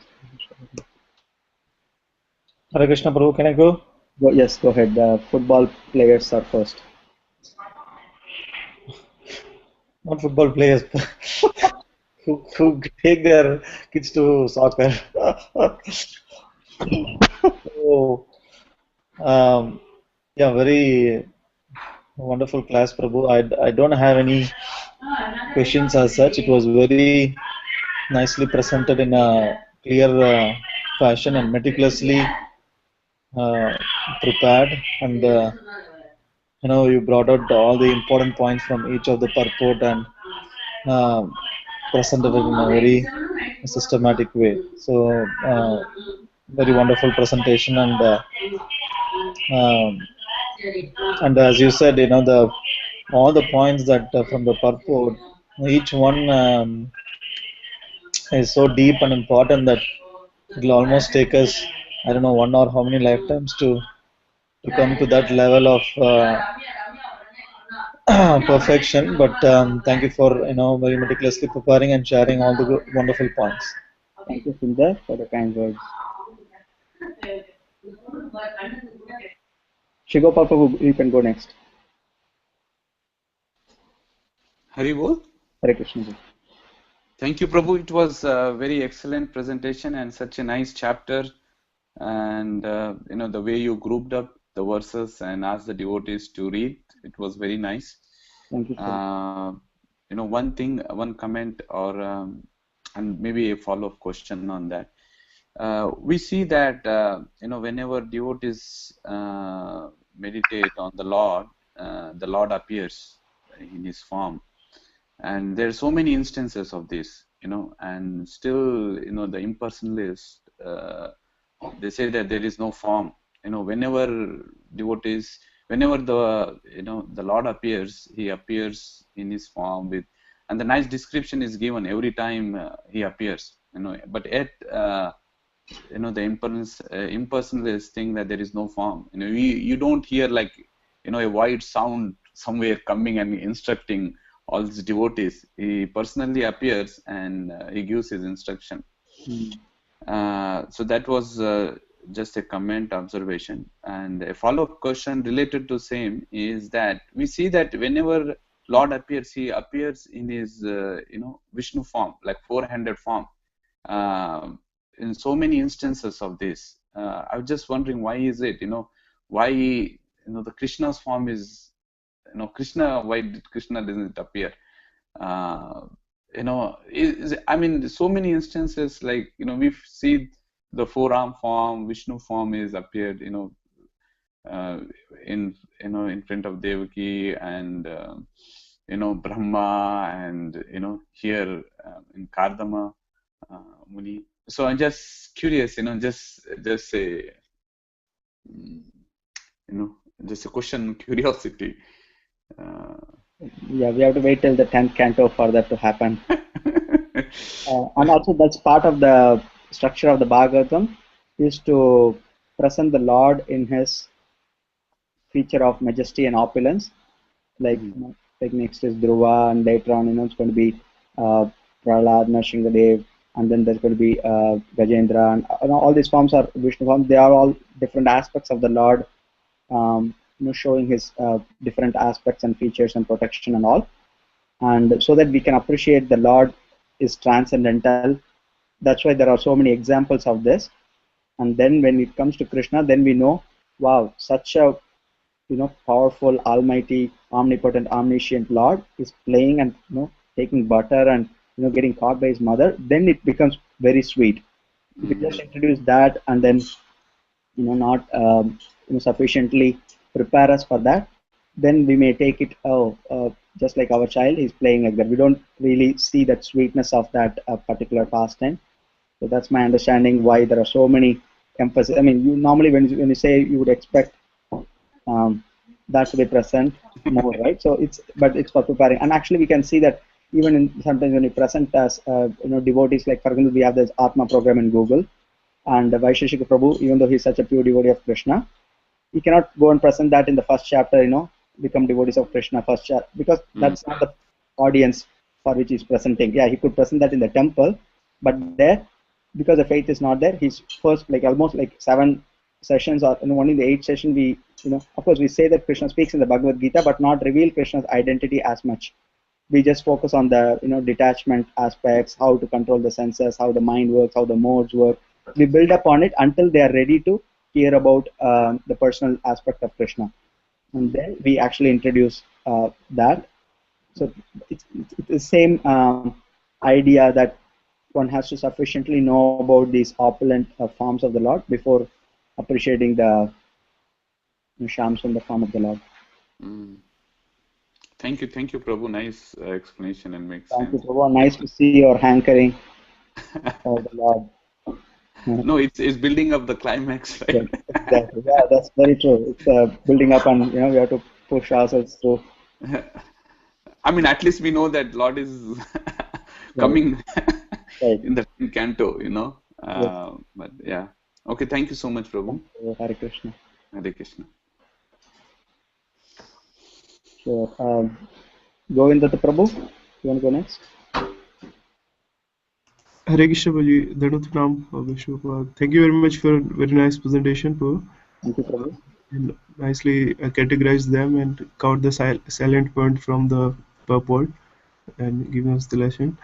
Hare Krishna Prabhu, can I go? Yes, go ahead. The football players are first. Not football players. who take their kids to soccer. So, yeah, very wonderful class, Prabhu. I don't have any questions as such. It was very nicely presented in a clear fashion and meticulously uh, prepared. And you brought out all the important points from each of the purport and uh, presented it in a very systematic way. So, very wonderful presentation. Um, and as you said, the all the points that from the purport, each one is so deep and important that it'll almost take us, I don't know, one or how many lifetimes to come to that level of perfection. But thank you for very meticulously preparing and sharing all the wonderful points. Thank you, Sundar, for the kind words. Shigopal Prabhu, you can go next. Hari Bol. Hare Krishna ji. Thank you, Prabhu. It was a very excellent presentation and such a nice chapter. And the way you grouped up the verses and asked the devotees to read, it was very nice. Thank you, sir. One comment or and maybe a follow-up question on that. We see that whenever devotees meditate on the Lord appears in His form, and there are so many instances of this, and still, the impersonalists they say that there is no form. Whenever devotees, whenever the Lord appears, He appears in His form with, and the nice description is given every time He appears. But yet the impersonalists think that there is no form. You don't hear like a wide sound somewhere coming and instructing all these devotees. He personally appears and he gives his instruction. So that was just a comment observation. And a follow-up question related to same is that we see that whenever Lord appears, He appears in His Vishnu form, like four-handed form. In so many instances of this, I was just wondering why is it? Why the Krishna's form is Krishna? Why did Krishna doesn't appear? I mean, so many instances like we see the four-arm form, Vishnu form is appeared, in front of Devaki and Brahma and here in Kardama Muni. So I'm just curious, just a just a question, curiosity. Yeah, we have to wait till the 10th canto for that to happen. And also that's part of the structure of the Bhagavatam, is to present the Lord in His feature of majesty and opulence. Like, like next is Dhruva, and later on, it's going to be Prahlad, Nrsimhadev, and then there's going to be Gajendra, and all these forms are Vishnu forms. They are all different aspects of the Lord, showing His different aspects and features and protection and all, and so that we can appreciate the Lord is transcendental. That's why there are so many examples of this. And then when it comes to Krishna, then we know, wow, such a powerful, almighty, omnipotent, omniscient Lord is playing and taking butter and getting caught by his mother. Then it becomes very sweet. If you just introduce that and then not sufficiently prepare us for that, then we may take it just like our child is playing like that. We don't really see that sweetness of that particular pastime. So that's my understanding why there are so many emphasis. I mean, you normally when you say, you would expect that to be present more, right? So it's for preparing. And actually we can see that even sometimes when you present as devotees, like for example we have this Atma program in Google, and Vaisheshika Prabhu, even though he's such a pure devotee of Krishna, he cannot go and present that in the first chapter, become devotees of Krishna first chapter, because that's not the audience for which he's presenting. Yeah, he could present that in the temple, but there, because the faith is not there, he's first almost 7 sessions, or only in the 8th session we of course we say that Krishna speaks in the Bhagavad Gita, but not reveal Krishna's identity as much. we just focus on the detachment aspects, how to control the senses, how the mind works, how the modes work. We build upon it until they are ready to hear about the personal aspect of Krishna, and then we actually introduce that. So it's the same idea that one has to sufficiently know about these opulent forms of the Lord before appreciating the shams in the form of the Lord. Mm. Thank you, Prabhu. Nice explanation and makes Thank you, sense. Prabhu. Nice to see your hankering for the Lord. No, it's building up the climax, right? Yes, exactly. Yeah, that's very true. It's building up, and we have to push ourselves through. I mean, at least we know that Lord is Right, coming right. in the canto, Yes. But yeah. Okay, thank you so much, Prabhu. Thank you, Hare Krishna. Hare Krishna. Sure. Govinda Prabhu, you want to go next? Hare Krishna Prabhuji, Dandavat Pranam, Vishnu. Thank you very much for very nice presentation, Prabhu. Thank you, Prabhu. And nicely categorized them and covered the silent point from the purport and giving us the lesson.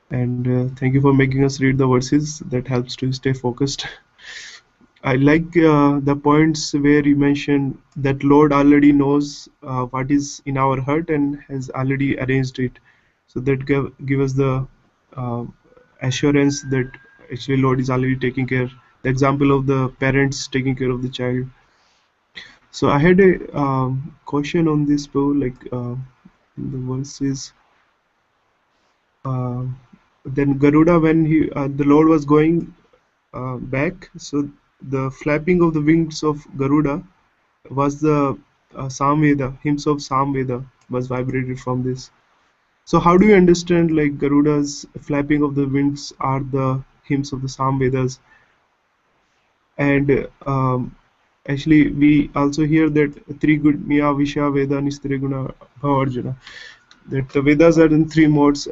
And thank you for making us read the verses. That helps to stay focused. I like the points where you mentioned that Lord already knows what is in our heart and has already arranged it. So that give us the uh, assurance that actually Lord is already taking care. The example of the parents taking care of the child. So I had a question on this, bro. Like the verses. Uh, then Garuda, when the Lord was going back, so the flapping of the wings of Garuda was the Samveda, hymns of Samveda was vibrated from this. So how do you understand like Garuda's flapping of the wings are the hymns of the Samvedas? And actually we also hear that Triguniya Visha Veda Nistariguna Bhavarjana, that the Vedas are in three modes.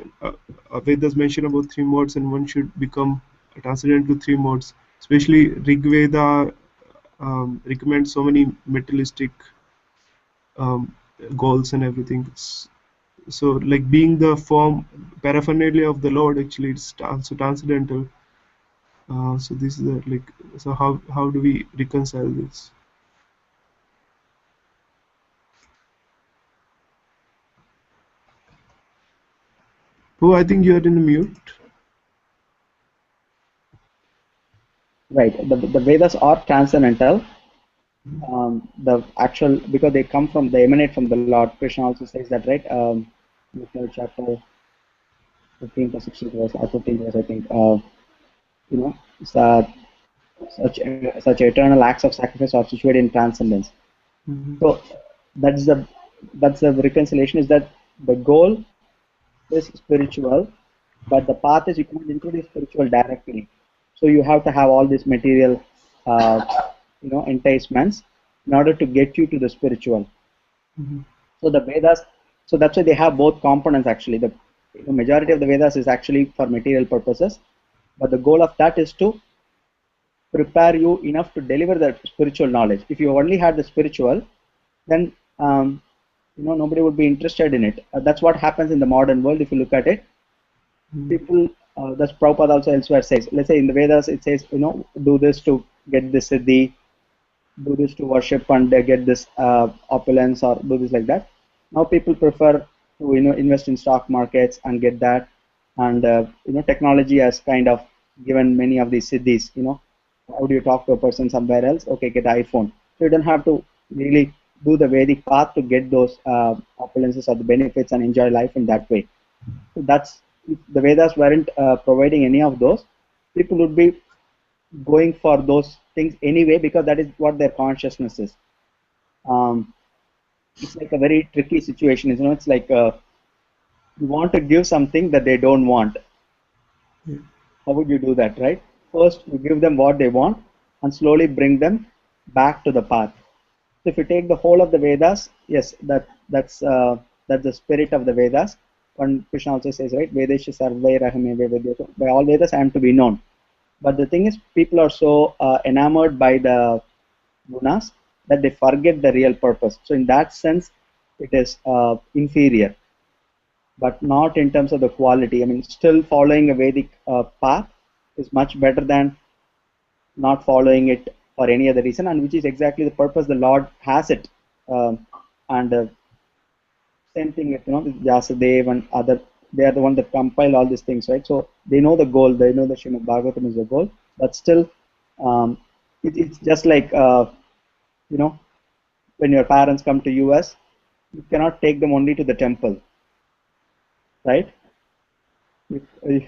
Vedas mention about three modes, and one should become transcendent to three modes. Especially Rig Veda recommends so many materialistic um, goals and everything. So, like being the form paraphernalia of the Lord, actually, it's also transcendental. So this is the, like, so how do we reconcile this? Oh, I think you are in mute. Right. The Vedas are transcendental. The actual, because they emanate from the Lord. Krishna also says that, right? Chapter 15 to 16 verse, 15 verse, I think. You know, it's, such eternal acts of sacrifice are situated in transcendence. So that's the reconciliation. Is that the goal is spiritual, but the path is you can't introduce spiritual directly. So you have to have all these material, enticements in order to get you to the spiritual. So the Vedas, so that's why they have both components actually. The majority of the Vedas is actually for material purposes, but the goal of that is to prepare you enough to deliver that spiritual knowledge. If you only had the spiritual, then nobody would be interested in it. That's what happens in the modern world. If you look at it, people. That's Prabhupada also elsewhere says. Let's say in the Vedas it says, do this to get this siddhi, do this to worship and get this opulence, or do this like that. Now people prefer to invest in stock markets and get that, and technology has kind of given many of these siddhis. How do you talk to a person somewhere else? Okay, get an iPhone. So you don't have to really do the Vedic path to get those opulences or the benefits and enjoy life in that way. So that's, if the Vedas weren't providing any of those, people would be going for those things anyway, because that is what their consciousness is. It's like a very tricky situation. It's like you want to give something that they don't want. How would you do that, right? First, you give them what they want and slowly bring them back to the path. So if you take the whole of the Vedas, yes, that's the spirit of the Vedas. When Krishna also says, right, Vedesha sarvai rahame vedeto, by all Vedas I am to be known. But the thing is, people are so enamored by the gunas that they forget the real purpose. So in that sense, it is inferior. but not in terms of the quality. I mean, still following a Vedic path is much better than not following it for any other reason, and which is exactly the purpose the Lord has it. And same thing with with Vyasadev and other. They are the one that compile all these things, right? So they know the goal. They know the Srimad Bhagavatam is the goal, but still, it's just like you know when your parents come to US, you cannot take them only to the temple, right? If they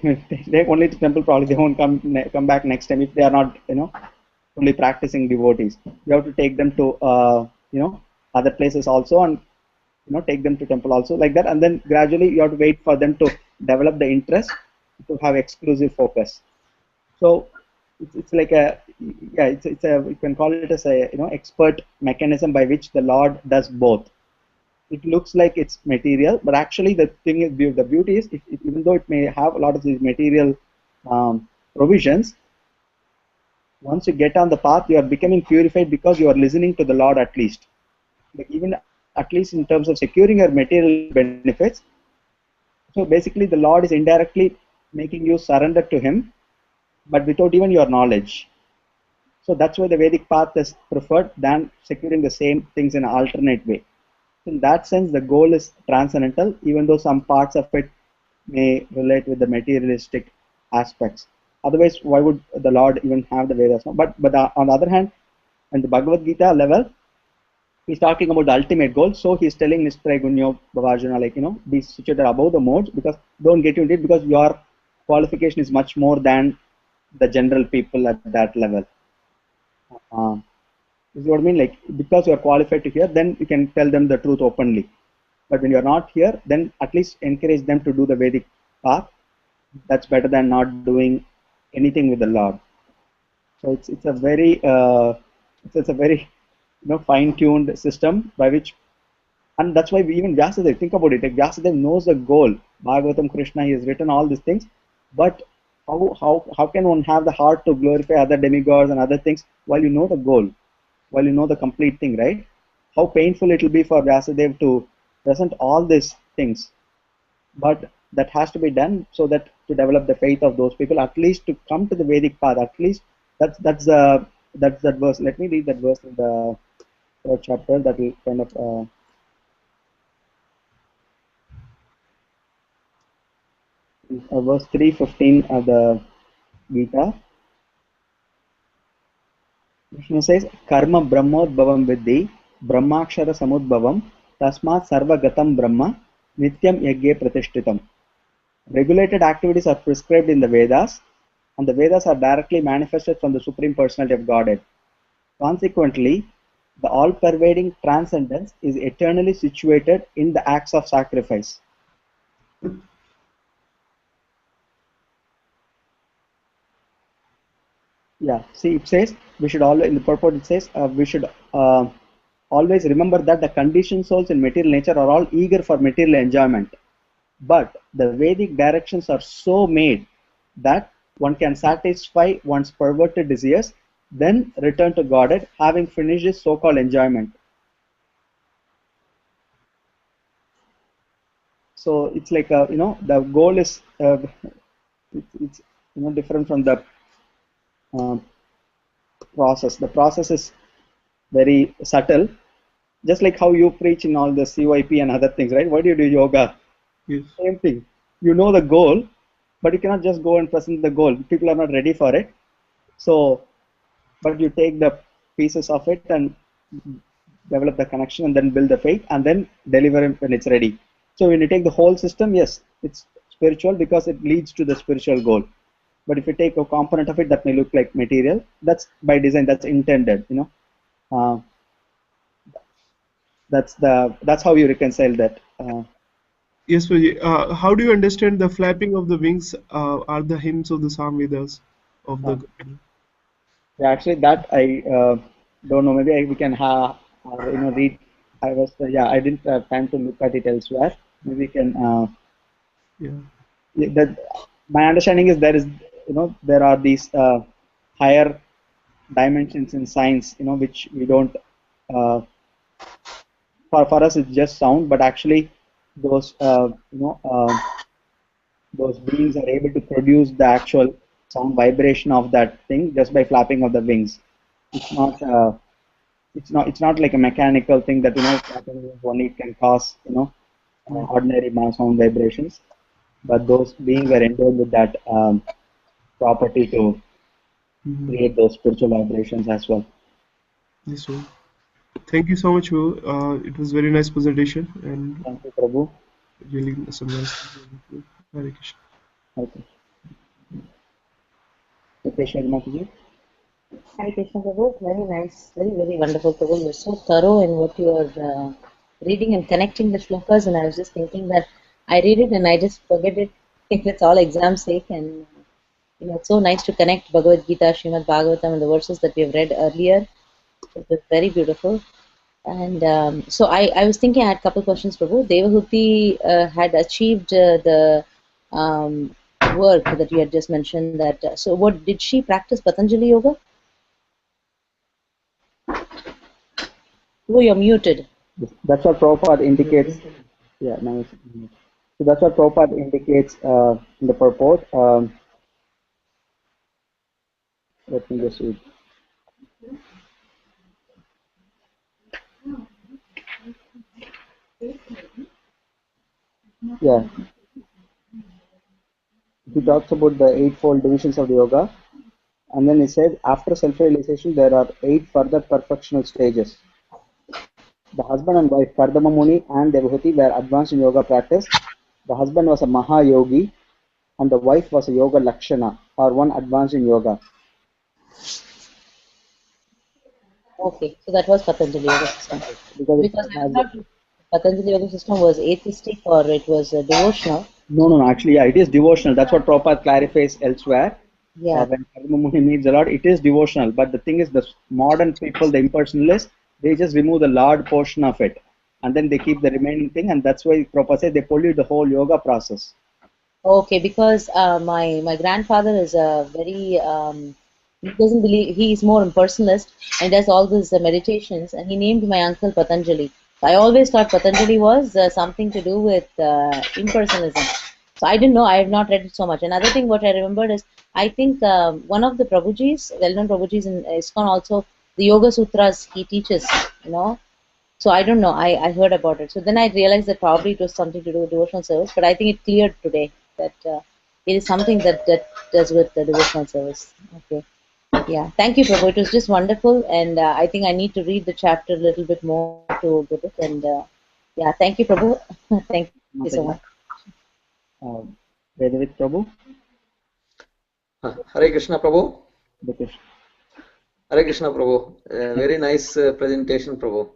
take only to temple, probably they won't come back next time if they are not only practicing devotees. You have to take them to other places also, and take them to temple also, like that, and then gradually you have to wait for them to develop the interest to have exclusive focus. So it's like a it's a you can call it as a expert mechanism by which the Lord does both. It looks like it's material, but actually the thing is, the beauty is, even though it may have a lot of these material provisions, once you get on the path, you are becoming purified because you are listening to the Lord at least. Like even at least in terms of securing your material benefits. So basically, the Lord is indirectly making you surrender to Him, but without even your knowledge. So that's why the Vedic path is preferred than securing the same things in an alternate way. In that sense, the goal is transcendental, even though some parts of it may relate with the materialistic aspects. Otherwise, why would the Lord even have the Vedas? But on the other hand, in the Bhagavad Gita level, he's talking about the ultimate goal. So he's telling Nishtray Gunyo Bhavarjuna, like, be situated above the modes, because don't get into it, because your qualification is much more than the general people at that level. Is what I mean? Like, because you are qualified to hear, then you can tell them the truth openly. But when you are not here, then at least encourage them to do the Vedic path. That's better than not doing anything with the Lord. So it's a very it's a very fine-tuned system by which, and that's why we even Vyasadeva, think about it, like Vyasadeva knows the goal. Bhagavatam, Krishna, he has written all these things, but how can one have the heart to glorify other demigods and other things while you know the goal, while you know the complete thing, right? How painful it will be for Vyasadeva to present all these things, but that has to be done so that to develop the faith of those people, at least to come to the Vedic path. At least that's that verse. Let me read that verse in the third chapter. That will kind of verse 3:15 of the Gita. Krishna says, "Karma Brahmodbhavam Vidhi Brahmakshara Samudbhavam Tasmat Sarvagatam Brahma Nityam Yagye Pratishtitam." Regulated activities are prescribed in the Vedas, and the Vedas are directly manifested from the Supreme Personality of Godhead. Consequently, the all-pervading transcendence is eternally situated in the acts of sacrifice. Yeah, see, it says we should always, in the purport it says we should always remember that the conditioned souls in material nature are all eager for material enjoyment. But the Vedic directions are so made that one can satisfy one's perverted desires, then return to Godhead, having finished his so-called enjoyment. So it's like the goal is it's different from the process. The process is very subtle, just like how you preach in all the CYP and other things, right? Why do you do yoga? Yes. Same thing. You know the goal, but you cannot just go and present the goal. People are not ready for it. So, but you take the pieces of it and develop the connection and then build the faith and then deliver it when it's ready. So when you take the whole system, yes, it's spiritual because it leads to the spiritual goal. But if you take a component of it that may look like material, that's by design, that's intended, that's how you reconcile that. Yes, Prabhuji. How do you understand the flapping of the wings are the hymns of the Samvedas of the Yeah, actually, that I don't know. Maybe we can read. I didn't have time to look at it elsewhere. Maybe we can. That my understanding is there are these higher dimensions in science, which we don't. For us, it's just sound, but actually, those those beings are able to produce the actual sound vibration of that thing just by flapping of the wings. It's not it's not like a mechanical thing that flapping wings only can cause ordinary sound vibrations, but those beings are endowed with that property to create those spiritual vibrations as well. Yes, sir. Thank you so much, Will. It was very nice presentation and Thank you, Prabhu. really some nice. Hare Krishna. Okay. Okay, Sharma ji. Hare Krishna Prabhu, very nice, very, very wonderful Prabhu. You're so thorough in what you are reading and connecting the shlokas, and I was just thinking that I read it and I just forget it if it's all exam sake, and it's so nice to connect Bhagavad Gita, Srimad Bhagavatam, and the verses that we have read earlier. It was very beautiful. And so I was thinking I had a couple questions, Prabhu. Devahuti had achieved the work that you had just mentioned. That so, what did she practice Patanjali Yoga? Oh, you're muted. That's what Prabhupada indicates. Yeah, now so that's what Prabhupada indicates in the purport. Let me just read. Yeah, he talks about the eightfold divisions of the yoga, and then he says after self-realization there are 8 further perfectional stages. The husband and wife Kardama Muni and Devahuti were advanced in yoga practice. The husband was a Mahayogi and the wife was a Yoga Lakshana, or one advanced in yoga. Okay, so that was Patanjali Yoga system. Because I thought Patanjali Yoga system was atheistic or it was devotional. No. Actually, yeah, it is devotional. That's what Prabhupada clarifies elsewhere. Yeah. When Kardama Muni means a lot, it is devotional. But the thing is, the modern people, the impersonalists, they just remove the Lord portion of it. And then they keep the remaining thing. And that's why Prabhupada says they pollute the whole yoga process. Okay, because my grandfather is a very he doesn't believe, he is more impersonalist and does all these meditations, and he named my uncle Patanjali. So I always thought Patanjali was something to do with impersonalism. So I didn't know. I have not read it so much. Another thing what I remembered is I think one of the Prabhujis, well-known Prabhujis in ISKCON also, the Yoga Sutras he teaches, So I don't know. I heard about it. So then I realized that probably it was something to do with devotional service. But I think it cleared today that it is something that does with the devotional service. Okay. Yeah. Thank you, Prabhu. It was just wonderful, and I think I need to read the chapter a little bit more to get it. And yeah, thank you, Prabhu. Thank you so much. Vedavit Prabhu. Hare Krishna Prabhu. Because Hare Krishna Prabhu. Very nice presentation, Prabhu.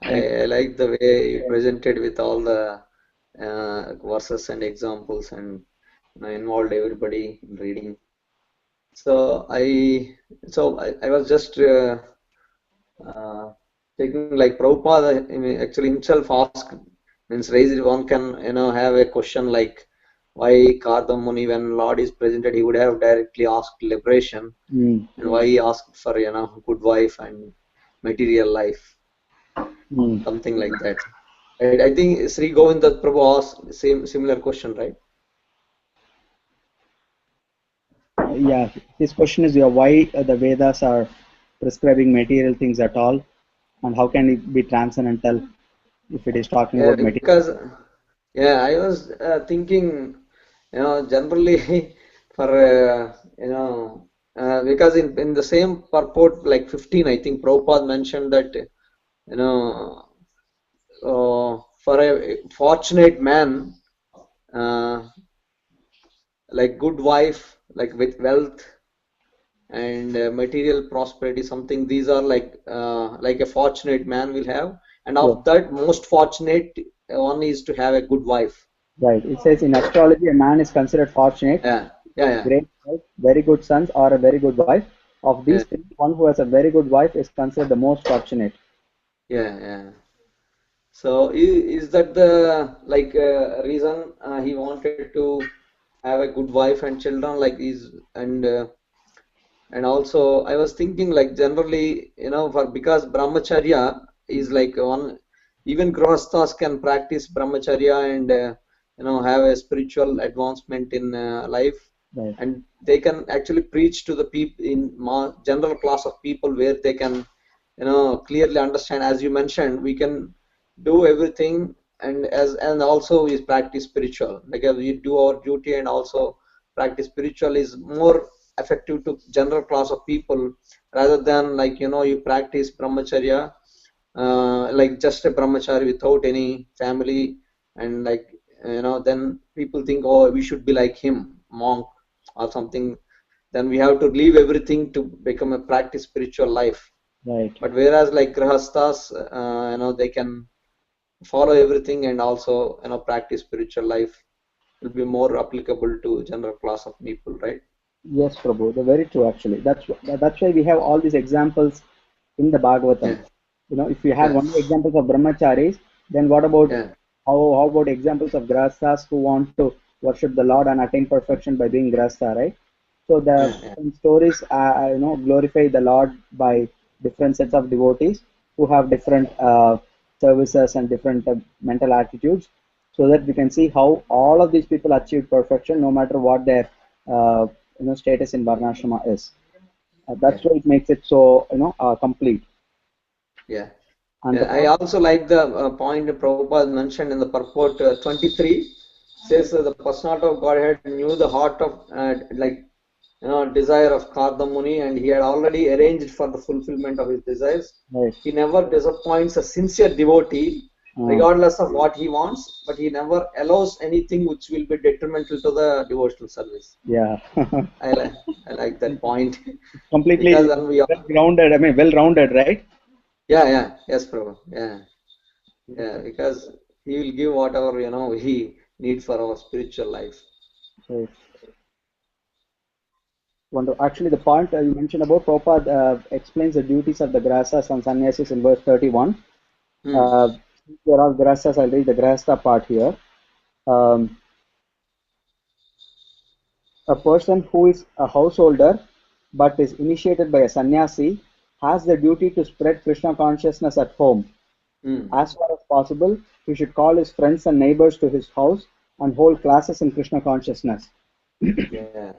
I like the way you presented with all the verses and examples and involved everybody in reading. So I was just taking like Prabhupada actually himself asked, means raised, one can have a question like why Kardama Muni, when Lord is presented, he would have directly asked liberation, and why he asked for good wife and material life, something like that. I think Sri Govinda Prabhu asked similar question, right? Yeah, his question is why the Vedas are prescribing material things at all, and how can it be transcendental if it is talking about material? Because I was thinking, generally for because in the same purport, like 15, I think Prabhupada mentioned that for a fortunate man, like good wife, like with wealth and material prosperity, something, these are like a fortunate man will have, and of that most fortunate one is to have a good wife. Right. It says in astrology a man is considered fortunate. Yeah. Great wife, very good sons, or a very good wife. Of these three, one who has a very good wife is considered the most fortunate. Yeah. So is that the reason he wanted to have a good wife and children, like and also I was thinking like generally because brahmacharya is like one even grahasthas can practice brahmacharya and have a spiritual advancement in life, Right. and they can actually preach to the people in general class of people where they can clearly understand. As you mentioned, we can do everything, and also is practice spiritual, like we do our duty and also practice spiritual is more effective to general class of people, rather than like you practice brahmacharya like just a brahmachari without any family, and like then people think, oh, we should be like him, monk or something. Then we have to leave everything to become a practice spiritual life. Right. But whereas like grahasthas, they can follow everything and also practice spiritual life, will be more applicable to general class of people, right? Yes, Prabhu. They're very true, actually. That's why we have all these examples in the Bhagavatam. Yeah, If you had yeah, only examples of brahmacharis, then what about yeah, how about examples of grahasthas who want to worship the Lord and attain perfection by being grahastha, right? So the yeah, yeah, different stories, glorify the Lord by different sets of devotees who have different services and different mental attitudes, so that we can see how all of these people achieve perfection, no matter what their uh, status in Varnashrama is. yeah, That's why it makes it so complete. yeah. And the Yeah, I point, also like the point Prabhupada mentioned in the purport 23, says the personality of Godhead knew the heart of desire of Kardama, and he had already arranged for the fulfillment of his desires. right. He never disappoints a sincere devotee, regardless of what he wants, but he never allows anything which will be detrimental to the devotional service. Yeah. I like that point because Completely when we well grounded. I mean, well rounded, right? yes, Prabhu, yeah, because he will give whatever he needs for our spiritual life. So, wonderful. Actually, the point you mentioned about Prabhupada explains the duties of the grasas and sannyasis in verse 31. Hmm. Since there are grasas, I'll read the grasta part here. Um, a person who is a householder but is initiated by a sannyasi has the duty to spread Krishna consciousness at home. Hmm. As far as possible, he should call his friends and neighbors to his house and hold classes in Krishna consciousness. Yeah,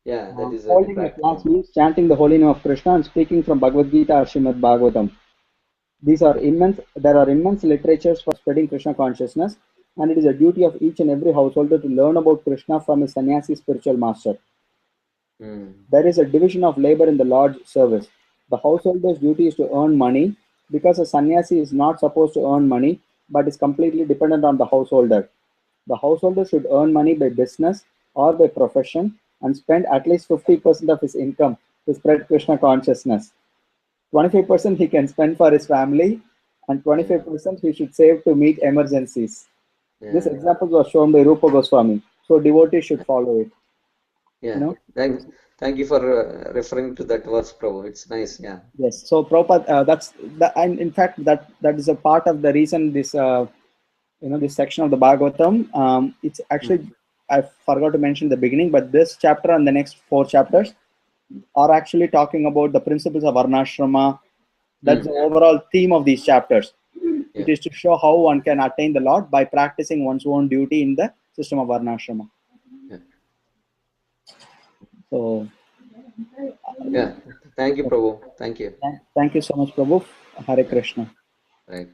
yeah, that is very Holding a class practical. means chanting the holy name of Krishna and speaking from Bhagavad Gita or Srimad Bhagavatam. There are immense literatures for spreading Krishna consciousness, and it is a duty of each and every householder to learn about Krishna from his sannyasi spiritual master. Hmm. There is a division of labor in the Lord's service. The householder's duty is to earn money, because a sannyasi is not supposed to earn money but is completely dependent on the householder. The householder should earn money by business or by profession and spend at least 50% of his income to spread Krishna consciousness. 25% he can spend for his family, and Yeah, 25% he should save to meet emergencies. This yeah, example was shown by Rupa Goswami, so devotees should follow it. You yeah. know. Thank you for referring to that verse, Prabhu. It's nice. Yeah. Yes. So Prabhupada, that's that, and in fact that is a part of the reason this this section of the Bhagavatam. It's Hmm. actually, I forgot to mention the beginning, but this chapter and the next 4 chapters are actually talking about the principles of Varnashrama. That's Hmm. the overall theme of these chapters. Yeah. It is to show how one can attain the Lord by practicing one's own duty in the system of Varnashrama. Yeah. So, Yeah. Thank you, Prabhu. Thank you. thank you so much, Prabhu. Hare Yeah. Krishna. Right.